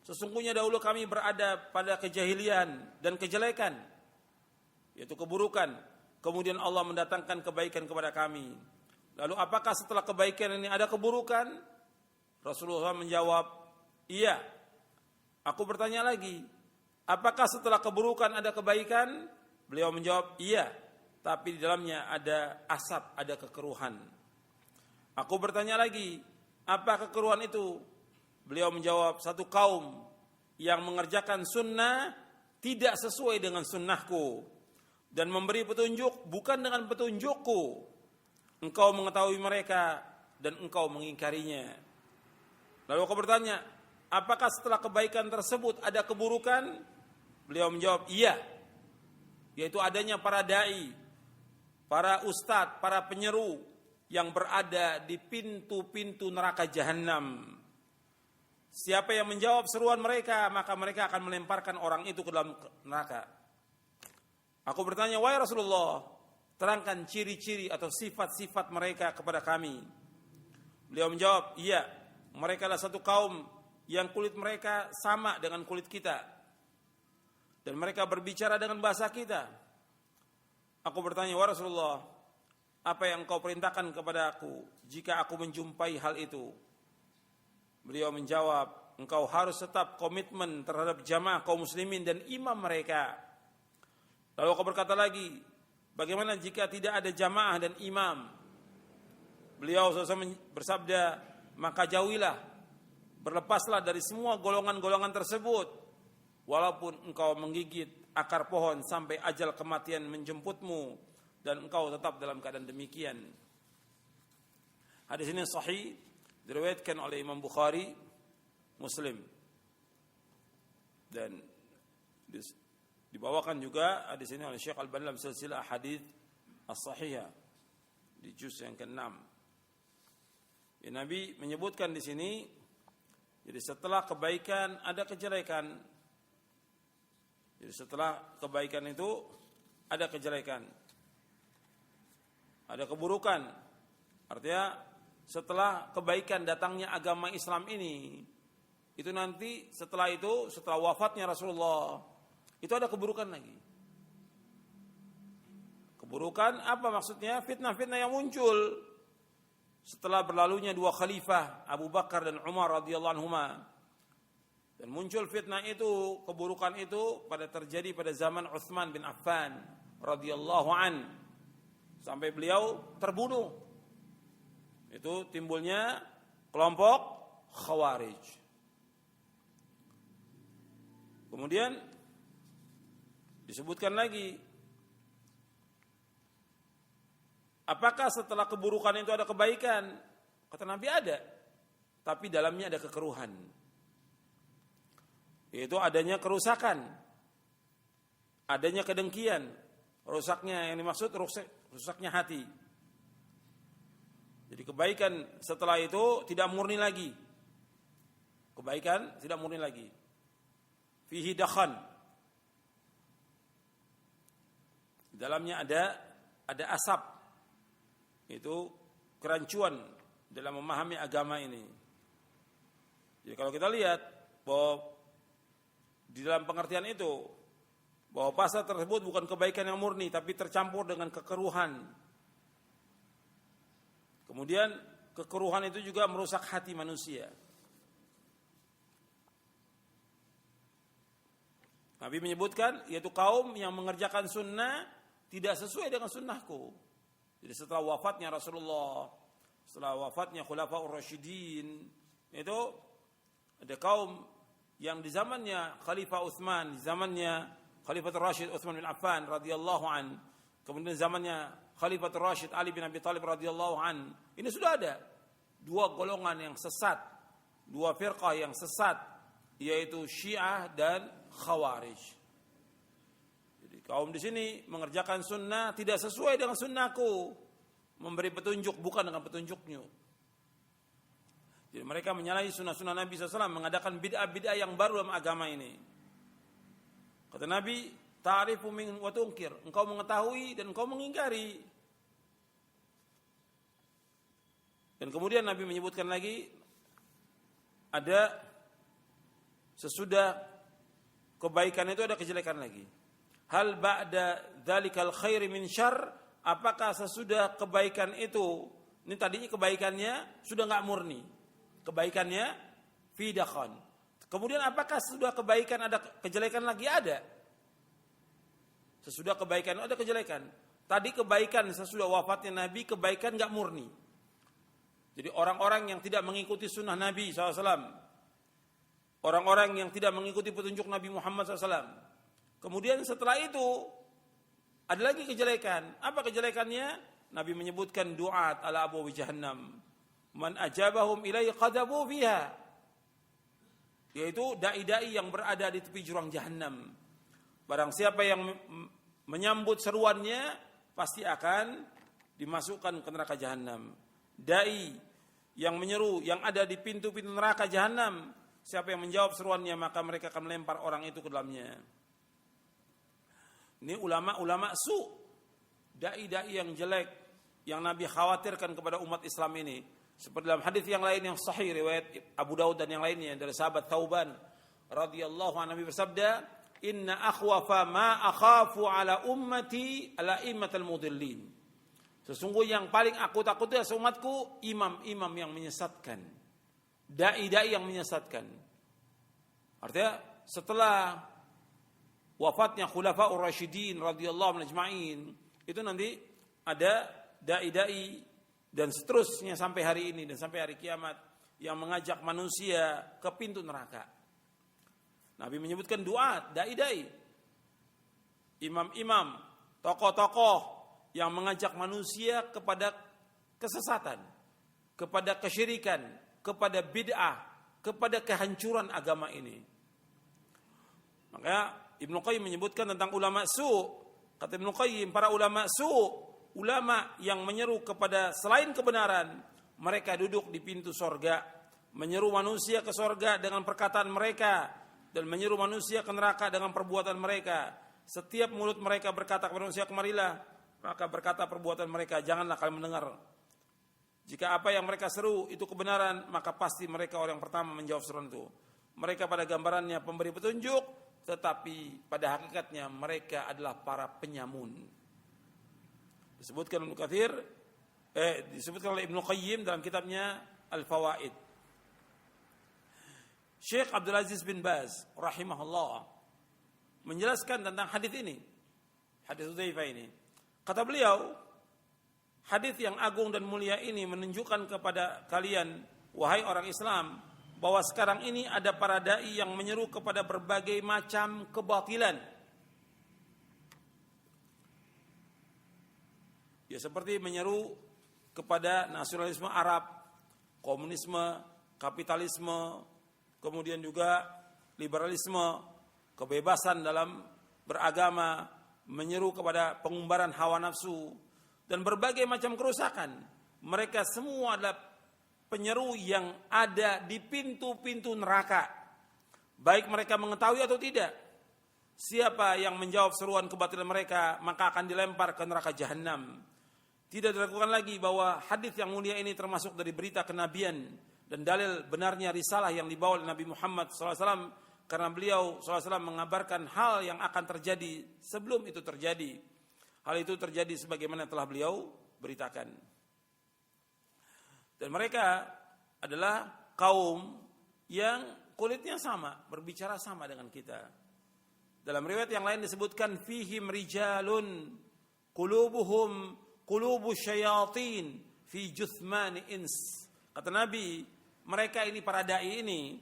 Speaker 1: sesungguhnya dahulu kami berada pada kejahilian dan kejelekan, yaitu keburukan. Kemudian Allah mendatangkan kebaikan kepada kami. Lalu apakah setelah kebaikan ini ada keburukan? Rasulullah menjawab, iya. Aku bertanya lagi, apakah setelah keburukan ada kebaikan? Beliau menjawab, iya, tapi di dalamnya ada asap, ada kekeruhan. Aku bertanya lagi, apa kekeruhan itu? Beliau menjawab, satu kaum yang mengerjakan sunnah tidak sesuai dengan sunnahku dan memberi petunjuk bukan dengan petunjukku. Engkau mengetahui mereka dan engkau mengingkarinya. Lalu aku bertanya, apakah setelah kebaikan tersebut ada keburukan? Beliau menjawab, iya. Yaitu adanya para dai, para ustadz, para penyeru yang berada di pintu-pintu neraka jahanam. Siapa yang menjawab seruan mereka, maka mereka akan melemparkan orang itu ke dalam neraka. Aku bertanya, wahai Rasulullah, terangkan ciri-ciri atau sifat-sifat mereka kepada kami. Beliau menjawab, iya, mereka adalah satu kaum yang kulit mereka sama dengan kulit kita. Dan mereka berbicara dengan bahasa kita. Aku bertanya, wahai Rasulullah, apa yang kau perintahkan kepada aku jika aku menjumpai hal itu? Beliau menjawab, engkau harus tetap komitmen terhadap jamaah kaum muslimin dan imam mereka. Lalu aku berkata lagi, bagaimana jika tidak ada jamaah dan imam? Beliau bersabda, maka jauhilah, berlepaslah dari semua golongan-golongan tersebut, walaupun engkau menggigit akar pohon sampai ajal kematian menjemputmu dan engkau tetap dalam keadaan demikian. Hadis ini sahih, diriwayatkan oleh Imam Bukhari, Muslim, dan dibawakan juga hadis ini oleh Syekh Al-Albani dalam silsilah hadits as-sahihah di juz yang ke-6. Ya, Nabi menyebutkan di sini, jadi setelah kebaikan ada kejelekan. Jadi setelah kebaikan itu ada kejelekan, ada keburukan. Artinya setelah kebaikan datangnya agama Islam ini, itu nanti setelah wafatnya Rasulullah, itu ada keburukan lagi. Keburukan apa maksudnya? Fitnah-fitnah yang muncul setelah berlalunya dua khalifah, Abu Bakar dan Umar radhiyallahu anhuma. Dan muncul fitnah itu, keburukan itu terjadi pada zaman Utsman bin Affan radhiyallahu an, sampai beliau terbunuh. Itu timbulnya kelompok Khawarij. Kemudian disebutkan lagi, apakah setelah keburukan itu ada kebaikan? Kata Nabi, ada, tapi dalamnya ada kekeruhan. Yaitu adanya kerusakan, adanya kedengkian. Rusaknya yang dimaksud rusaknya hati. Jadi kebaikan setelah itu tidak murni lagi. Kebaikan tidak murni lagi. Fihi dakhan. Di dalamnya ada asap. Itu kerancuan dalam memahami agama ini. Jadi kalau kita lihat bahwa di dalam pengertian itu, bahwa pasal tersebut bukan kebaikan yang murni, tapi tercampur dengan kekeruhan. Kemudian kekeruhan itu juga merusak hati manusia. Nabi menyebutkan, yaitu kaum yang mengerjakan sunnah tidak sesuai dengan sunnahku. Jadi setelah wafatnya Rasulullah, setelah wafatnya Khulafaur Rasyidin, itu ada kaum yang di zamannya Khalifah Utsman, di zamannya Khalifatul Rasyid Utsman bin Affan radhiyallahu an, kemudian zamannya Khalifatul Rasyid Ali bin Abi Thalib radhiyallahu an, ini sudah ada dua golongan yang sesat, dua firqah yang sesat, yaitu Syiah dan Khawarij. Jadi kaum di sini mengerjakan sunnah tidak sesuai dengan sunnahku, memberi petunjuk bukan dengan petunjuknya. Jadi mereka menyalahi sunnah-sunnah Nabi SAW, mengadakan bid'ah-bid'ah yang baru dalam agama ini. Kata Nabi, ta'rifu min wa tunkir, engkau mengetahui dan engkau mengingkari. Dan kemudian Nabi menyebutkan lagi, ada sesudah kebaikan itu ada kejelekan lagi. Hal ba'da dzalikal khairi min syarr, apakah sesudah kebaikan itu, ini tadinya kebaikannya sudah enggak murni, kebaikannya fi dakhan. Kemudian apakah sesudah kebaikan ada kejelekan lagi? Ada. Sesudah kebaikan ada kejelekan. Tadi kebaikan sesudah wafatnya Nabi, kebaikan enggak murni. Jadi orang-orang yang tidak mengikuti sunnah Nabi SAW, orang-orang yang tidak mengikuti petunjuk Nabi Muhammad SAW. Kemudian setelah itu ada lagi kejelekan. Apa kejelekannya? Nabi menyebutkan du'at ala abwabi jahannam. Man ajabahum ilaihi qadabu fiha. Yaitu dai-dai yang berada di tepi jurang jahannam. Barang siapa yang menyambut seruannya pasti akan dimasukkan ke neraka jahanam. Dai yang menyeru yang ada di pintu-pintu neraka jahanam, siapa yang menjawab seruannya maka mereka akan melempar orang itu ke dalamnya. Ini ulama-ulama su, dai-dai yang jelek yang Nabi khawatirkan kepada umat Islam ini. Seperti dalam hadis yang lain yang sahih riwayat Abu Daud dan yang lainnya dari sahabat Thauban radhiyallahu anhu, Nabi bersabda, "Inna akhwafa ma akhafu ala ummati al-a'immatul mudillin." Sesungguhnya yang paling aku takuti atas umatku imam-imam yang menyesatkan, dai-dai yang menyesatkan. Artinya setelah wafatnya Khulafaur Rasyidin radhiyallahu anhum ajma'in, itu nanti ada dai-dai dan seterusnya sampai hari ini dan sampai hari kiamat yang mengajak manusia ke pintu neraka. Nabi menyebutkan doa dai-dai, imam-imam, tokoh-tokoh yang mengajak manusia kepada kesesatan, kepada kesyirikan, kepada bid'ah, kepada kehancuran agama ini. Maka Ibnu Qayyim menyebutkan tentang ulama su. Kata Ibnu Qayyim, para ulama su, ulama yang menyeru kepada selain kebenaran, mereka duduk di pintu sorga, menyeru manusia ke sorga dengan perkataan mereka, dan menyeru manusia ke neraka dengan perbuatan mereka. Setiap mulut mereka berkata kepada manusia, kemarilah, maka berkata perbuatan mereka, janganlah kalian mendengar. Jika apa yang mereka seru itu kebenaran, maka pasti mereka orang yang pertama menjawab seruan itu. Mereka pada gambarannya pemberi petunjuk, tetapi pada hakikatnya mereka adalah para penyamun. Disebutkan oleh Ibnu Qayyim dalam kitabnya Al-Fawaid. Syekh Abdul Aziz bin Baz rahimahullah menjelaskan tentang hadis ini, hadis Hudzaifah ini. Kata beliau, hadis yang agung dan mulia ini menunjukkan kepada kalian, wahai orang Islam, bahwa sekarang ini ada para dai yang menyeru kepada berbagai macam kebatilan. Ya seperti menyeru kepada nasionalisme Arab, komunisme, kapitalisme, kemudian juga liberalisme, kebebasan dalam beragama, menyeru kepada pengumbaran hawa nafsu, dan berbagai macam kerusakan. Mereka semua adalah penyeru yang ada di pintu-pintu neraka. Baik mereka mengetahui atau tidak. Siapa yang menjawab seruan kebatilan mereka, maka akan dilempar ke neraka jahanam. Tidak diragukan lagi bahwa hadis yang mulia ini termasuk dari berita kenabian dan dalil benarnya risalah yang dibawa oleh Nabi Muhammad SAW, karena beliau SAW mengabarkan hal yang akan terjadi sebelum itu terjadi. Hal itu terjadi sebagaimana telah beliau beritakan. Dan mereka adalah kaum yang kulitnya sama, berbicara sama dengan kita. Dalam riwayat yang lain disebutkan fihim rijalun qulubuhum qulubu syayatin fi juthmani ins. Kata Nabi, mereka ini para dai ini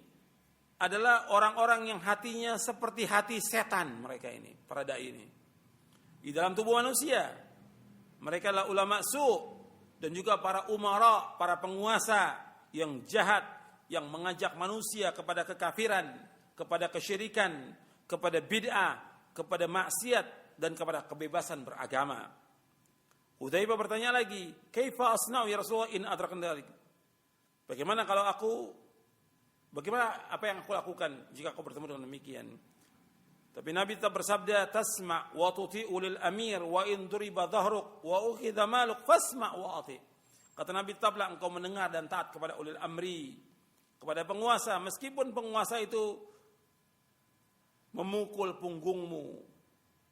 Speaker 1: adalah orang-orang yang hatinya seperti hati setan. Mereka ini, para dai ini, di dalam tubuh manusia. Mereka adalah ulama su dan juga para umara, para penguasa yang jahat, yang mengajak manusia kepada kekafiran, kepada kesyirikan, kepada bid'ah, kepada maksiat, dan kepada kebebasan beragama. Hudzaifah bertanya lagi, "Kaifa asna'u ya Rasulullah in adrakna dzalik?" Bagaimana apa yang aku lakukan jika aku bertemu dengan demikian? Tapi Nabi tetap bersabda, "Tasma' wa tuti'u lil amir wa in duriba dhahruk wa ukhidha maluk fasma' wa ati'." Kata Nabi, tetaplah engkau mendengar dan taat kepada ulil amri, kepada penguasa, meskipun penguasa itu memukul punggungmu,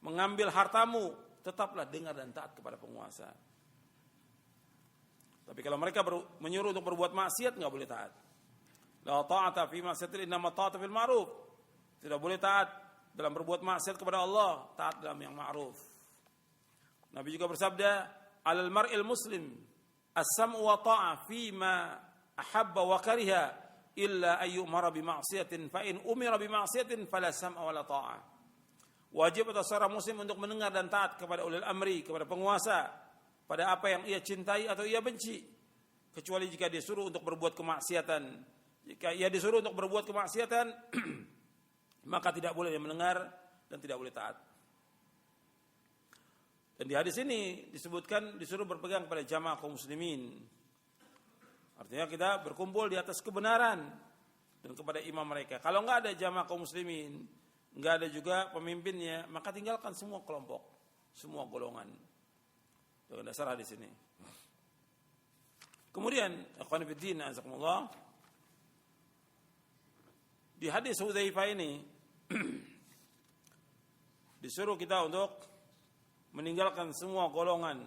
Speaker 1: mengambil hartamu, tetaplah dengar dan taat kepada penguasa. Tapi kalau mereka menyuruh untuk berbuat maksiat, enggak boleh taat. La ta'ata fi ma'siyatin innama ta'ata fil ma'ruf. Tidak boleh taat dalam berbuat maksiat kepada Allah, taat dalam yang ma'ruf. Nabi juga bersabda, "Alal mar'il muslim as-sam'u wa ta'a fi ma ahabba wa kariha illa ayyumara bi ma'siyatin fa in umira bi ma'siyatin fala sam'a wa la ta'a." Wajib atas seorang muslim untuk mendengar dan taat kepada ulil amri, kepada penguasa, pada apa yang ia cintai atau ia benci, kecuali jika disuruh untuk berbuat kemaksiatan. Jika ia disuruh untuk berbuat kemaksiatan, maka tidak boleh dia mendengar dan tidak boleh taat. Dan di hadis ini disebutkan disuruh berpegang pada jamaah kaum muslimin. Artinya kita berkumpul di atas kebenaran dan kepada imam mereka. Kalau enggak ada jamaah kaum muslimin, enggak ada juga pemimpinnya, maka tinggalkan semua kelompok, semua golongan. Dengan dasar hadis ini. Kemudian, akhwan fillah, azakumullah, di hadis Hudzaifah ini disuruh kita untuk meninggalkan semua golongan,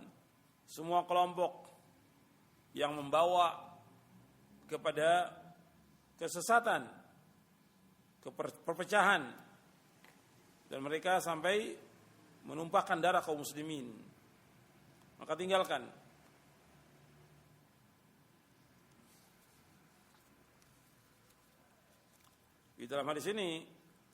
Speaker 1: semua kelompok yang membawa kepada kesesatan, perpecahan, dan mereka sampai menumpahkan darah kaum muslimin. Maka tinggalkan. Di dalam hadis ini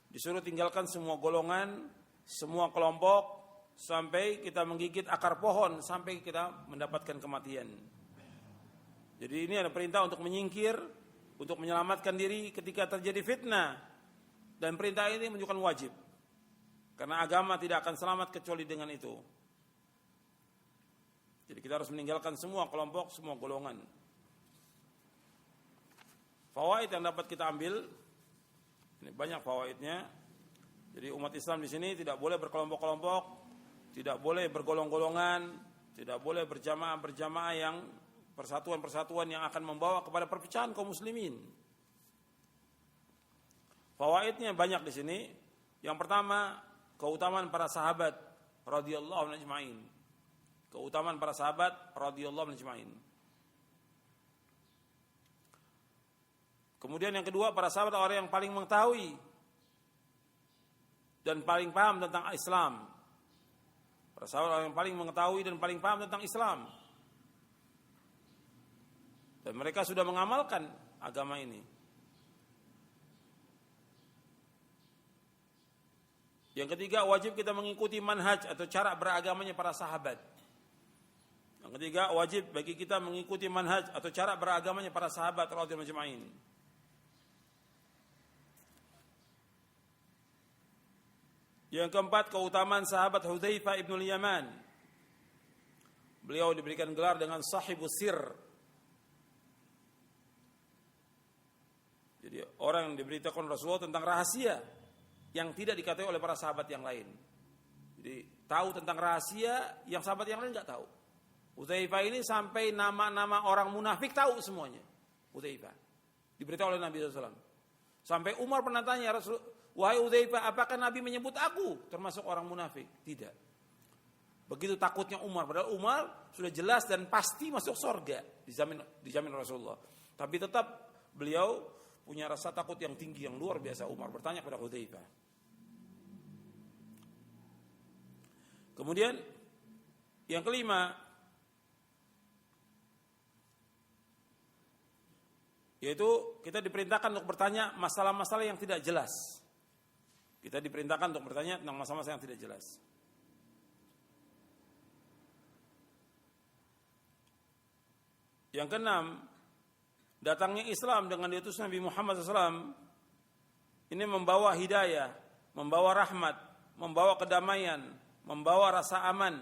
Speaker 1: disuruh tinggalkan semua golongan, semua kelompok, sampai kita menggigit akar pohon, sampai kita mendapatkan kematian. Jadi ini ada perintah untuk menyingkir, untuk menyelamatkan diri ketika terjadi fitnah. Dan perintah ini menunjukkan wajib, karena agama tidak akan selamat kecuali dengan itu. Jadi kita harus meninggalkan semua kelompok, semua golongan. Fawaid yang dapat kita ambil, ini banyak fawaidnya. Jadi umat Islam di sini tidak boleh berkelompok-kelompok, tidak boleh bergolong-golongan, tidak boleh berjamaah-berjamaah yang persatuan-persatuan yang akan membawa kepada perpecahan kaum muslimin. Fawaidnya banyak di sini. Yang pertama, keutamaan para sahabat radhiyallahu anhum ajma'in. Keutamaan para sahabat radhiyallahu anhum ajma'in. Kemudian yang kedua, para sahabat orang yang paling mengetahui dan paling paham tentang Islam. Para sahabat orang yang paling mengetahui dan paling paham tentang Islam. Dan mereka sudah mengamalkan agama ini. Yang ketiga, wajib kita mengikuti manhaj atau cara beragamanya para sahabat. Yang ketiga, wajib bagi kita mengikuti manhaj atau cara beragamanya para sahabat radhiyallahu ajma'in. Yang keempat, keutamaan sahabat Hudzaifah ibn Yaman. Beliau diberikan gelar dengan sahibus sir. Jadi orang yang diberitakan Rasulullah tentang rahasia yang tidak diketahui oleh para sahabat yang lain. Jadi tahu tentang rahasia yang sahabat yang lain enggak tahu. Hudzaifah ini sampai nama-nama orang munafik tahu semuanya. Hudzaifah diberitahu oleh Nabi SAW. Sampai Umar pernah tanya Rasul, wahai Hudzaifah, apakah Nabi menyebut aku termasuk orang munafik? Tidak. Begitu takutnya Umar, padahal Umar sudah jelas dan pasti masuk surga, dijamin Rasulullah. Tapi tetap beliau punya rasa takut yang tinggi, yang luar biasa. Umar bertanya kepada Hudzaifah. Kemudian yang kelima, yaitu kita diperintahkan untuk bertanya masalah-masalah yang tidak jelas. Kita diperintahkan untuk bertanya tentang masalah-masalah yang tidak jelas. Yang keenam, datangnya Islam dengan diutus Nabi Muhammad SAW ini membawa hidayah, membawa rahmat, membawa kedamaian, membawa rasa aman,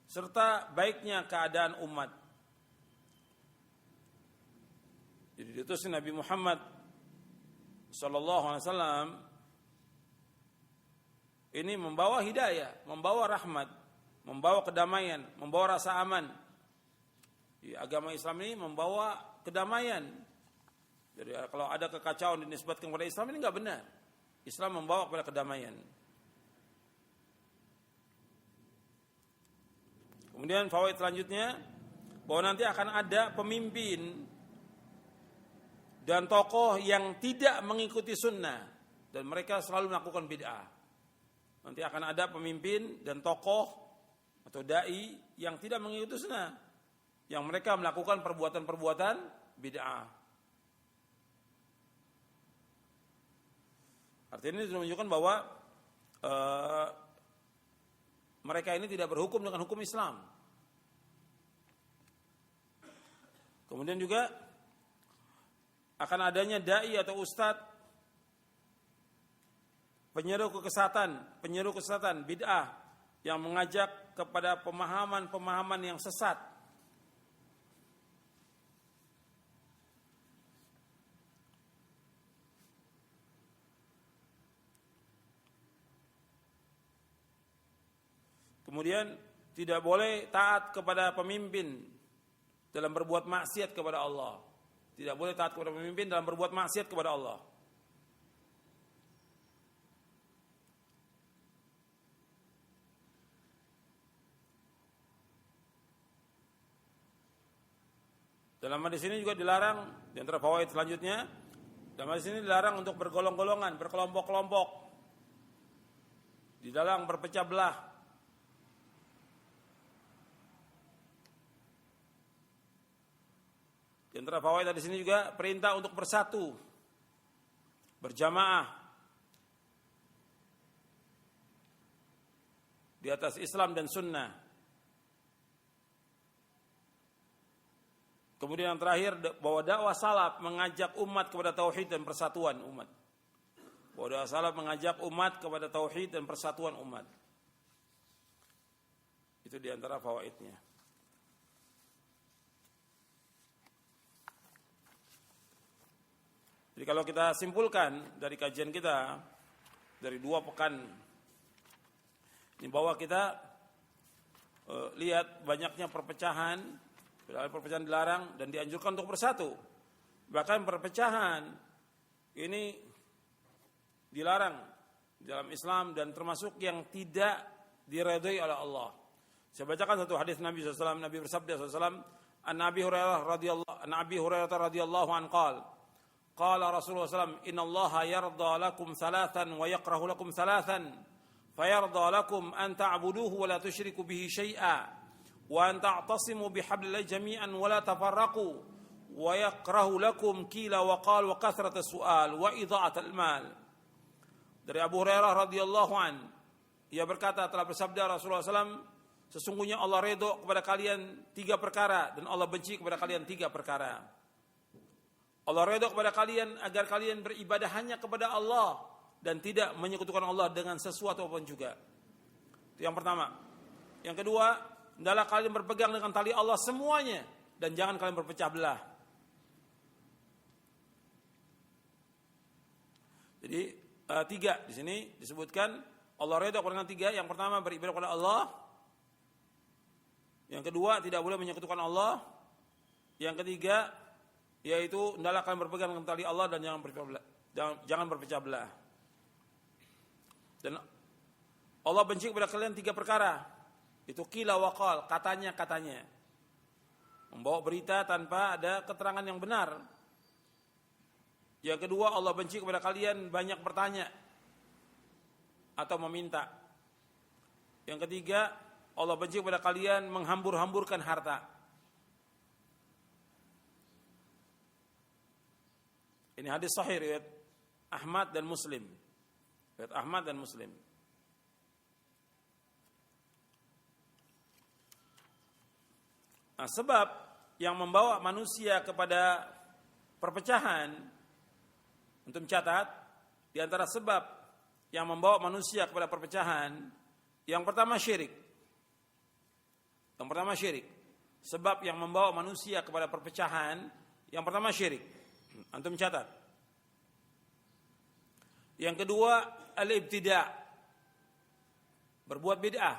Speaker 1: serta baiknya keadaan umat. Jadi diutus Nabi Muhammad SAW ini membawa hidayah, membawa rahmat, membawa kedamaian, membawa rasa aman. Agama Islam ini membawa kedamaian. Jadi kalau ada kekacauan dinisbatkan kepada Islam, ini enggak benar. Islam membawa kepada kedamaian. Kemudian fawaid selanjutnya, bahwa nanti akan ada pemimpin dan tokoh yang tidak mengikuti sunnah, dan mereka selalu melakukan bid'ah. Nanti akan ada pemimpin dan tokoh atau dai yang tidak mengikuti sunnah, yang mereka melakukan perbuatan-perbuatan bid'ah. Artinya ini menunjukkan bahwa mereka ini tidak berhukum dengan hukum Islam. Kemudian juga akan adanya dai atau ustadz penyeru kesesatan bid'ah yang mengajak kepada pemahaman-pemahaman yang sesat. Kemudian tidak boleh taat kepada pemimpin dalam berbuat maksiat kepada Allah. Tidak boleh taat kepada pemimpin dalam berbuat maksiat kepada Allah. Dalam hadis ini juga dilarang, di antara fawaid selanjutnya, dalam hadis ini dilarang untuk bergolong-golongan, berkelompok-kelompok, di dalam berpecah belah. Di antara fawaid hadis ini juga perintah untuk bersatu, berjamaah di atas Islam dan Sunnah. Kemudian yang terakhir, bahwa dakwah salaf mengajak umat kepada tauhid dan persatuan umat. Bahwa dakwah salaf mengajak umat kepada tauhid dan persatuan umat. Itu di antara fawaidnya. Jadi kalau kita simpulkan dari kajian kita dari 2 pekan ini, bahwa kita lihat banyaknya perpecahan dilarang dan dianjurkan untuk bersatu. Bahkan perpecahan ini dilarang dalam Islam dan termasuk yang tidak diridhai oleh Allah. Saya bacakan satu hadis Nabi SAW. Nabi bersabda SAW, An Abi Hurairah radhiyallahu anhu qala Rasulullah SAW, Inna Allah yarda lakum thalathan wa yakrahu lakum thalathan, fayarda lakum an ta'buduhu wa la tushriku bihi syai'a, wa an ta'tasimu bihablillahi jami'an wa la tafarraqu, wa yakrahu lakum qila wa qal wa kathrata su'al wa idha'atal mal. Dari Abu Hurairah radhiyallahu an, ia berkata, telah bersabda Rasulullah SAW, sesungguhnya Allah ridho kepada kalian 3 perkara dan Allah benci kepada kalian 3 perkara. Allah ridho kepada kalian agar kalian beribadah hanya kepada Allah dan tidak menyekutukan Allah dengan sesuatu apapun juga. Itu yang pertama. Yang kedua, hendaklah kalian berpegang dengan tali Allah semuanya dan jangan kalian berpecah belah. Jadi 3 di sini disebutkan Allah ridha dengan 3. Yang pertama, beribadah kepada Allah. Yang kedua, tidak boleh menyekutukan Allah. Yang ketiga, yaitu hendaklah kalian berpegang dengan tali Allah dan jangan berpecah belah. Dan Allah benci kepada kalian 3 perkara. Itu qila wa qal, katanya. Membawa berita tanpa ada keterangan yang benar. Yang kedua, Allah benci kepada kalian banyak bertanya atau meminta. Yang ketiga, Allah benci kepada kalian menghambur-hamburkan harta. Ini hadis sahih riwayat Ahmad dan Muslim. Nah, sebab yang membawa manusia kepada perpecahan, untuk mencatat, di antara sebab yang membawa manusia kepada perpecahan, yang pertama syirik. Sebab yang membawa manusia kepada perpecahan, yang pertama syirik. Antum catat. Yang kedua, al-ibtida'. Berbuat bid'ah,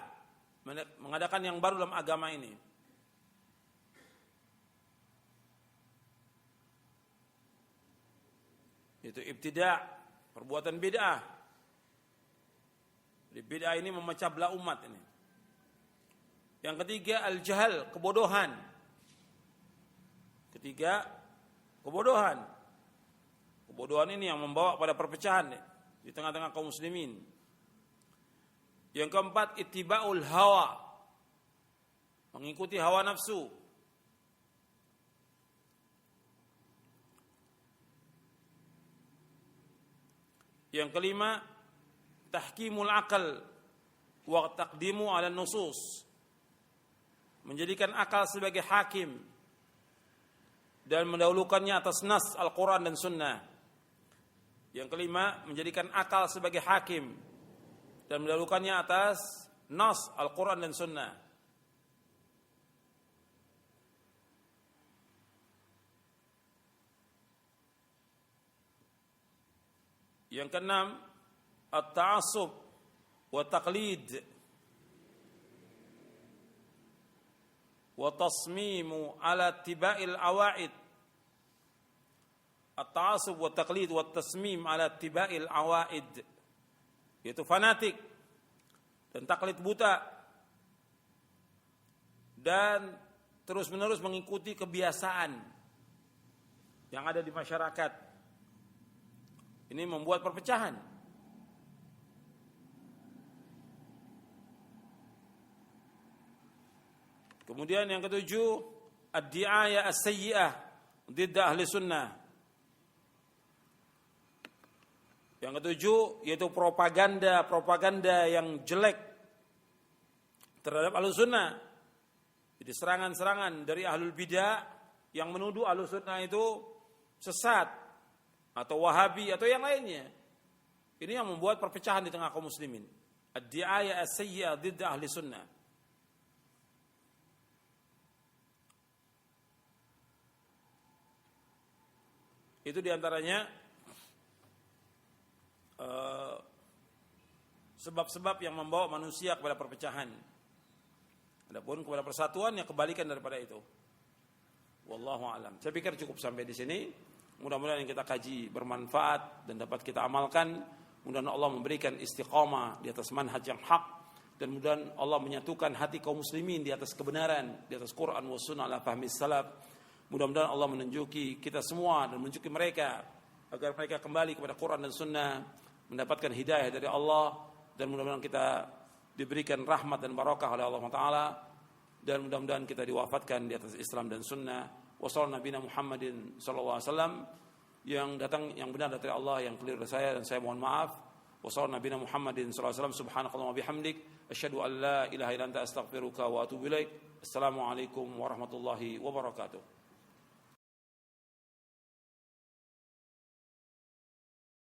Speaker 1: mengadakan yang baru dalam agama ini. Itu ibtida', perbuatan bid'ah. Bid'ah ini memecah belah umat ini. Yang ketiga, al-jahal, kebodohan. Kebodohan ini yang membawa pada perpecahan di tengah-tengah kaum muslimin. Yang keempat, ittiba'ul hawa, mengikuti hawa nafsu. Yang kelima, tahkimul akal wa taqdimu ala nusus, menjadikan akal sebagai hakim dan mendahulukannya atas nas Al-Quran dan Sunnah. Yang kelima, menjadikan akal sebagai hakim dan mendahulukannya atas nas Al-Quran dan Sunnah. Yang keenam, at-ta'assub wa taqlid wa tasmimu ala tiba'il awa'id. At-ta'assub wa taqlid wa tasmim ala tiba'il awa'id, yaitu fanatik dan taklid buta dan terus-menerus mengikuti kebiasaan yang ada di masyarakat. Ini membuat perpecahan. Kemudian yang ketujuh, ad-di'ayah as-sayyi'ah didda ahli sunnah. Yang ketujuh yaitu propaganda yang jelek terhadap ahli sunnah. Jadi serangan-serangan dari ahlul bidah yang menuduh ahli sunnah itu sesat atau wahabi atau yang lainnya. Ini yang membuat perpecahan di tengah kaum muslimin. Ad-di'ayah as-sayyi'ah didda ahli sunnah. Itu diantaranya sebab-sebab yang membawa manusia kepada perpecahan. Adapun kepada persatuan yang kebalikan daripada itu. Wallahu a'lam. Saya pikir cukup sampai di sini. Mudah-mudahan yang kita kaji bermanfaat dan dapat kita amalkan. Mudah-mudahan Allah memberikan istiqamah di atas manhaj yang hak, dan mudah-mudahan Allah menyatukan hati kaum muslimin di atas kebenaran, di atas Quran wa sunnah ala fahmi salaf. Mudah-mudahan Allah menunjuki kita semua dan menunjuki mereka agar mereka kembali kepada Quran dan sunnah, mendapatkan hidayah dari Allah, dan mudah-mudahan kita diberikan rahmat dan barakah oleh Allah Ta'ala, dan mudah-mudahan kita diwafatkan di atas Islam dan sunnah. Wassallallahu nabiyana Muhammadin sallallahu alaihi wasallam. Yang datang yang benar dari Allah, yang keliru dari saya, dan saya mohon maaf. Wassallallahu nabiyana Muhammadin sallallahu alaihi wasallam. Subhanakallahumma bihamdik asyhadu an la ilaha illa anta astaghfiruka wa atubu ilaik. Assalamualaikum warahmatullahi wabarakatuh.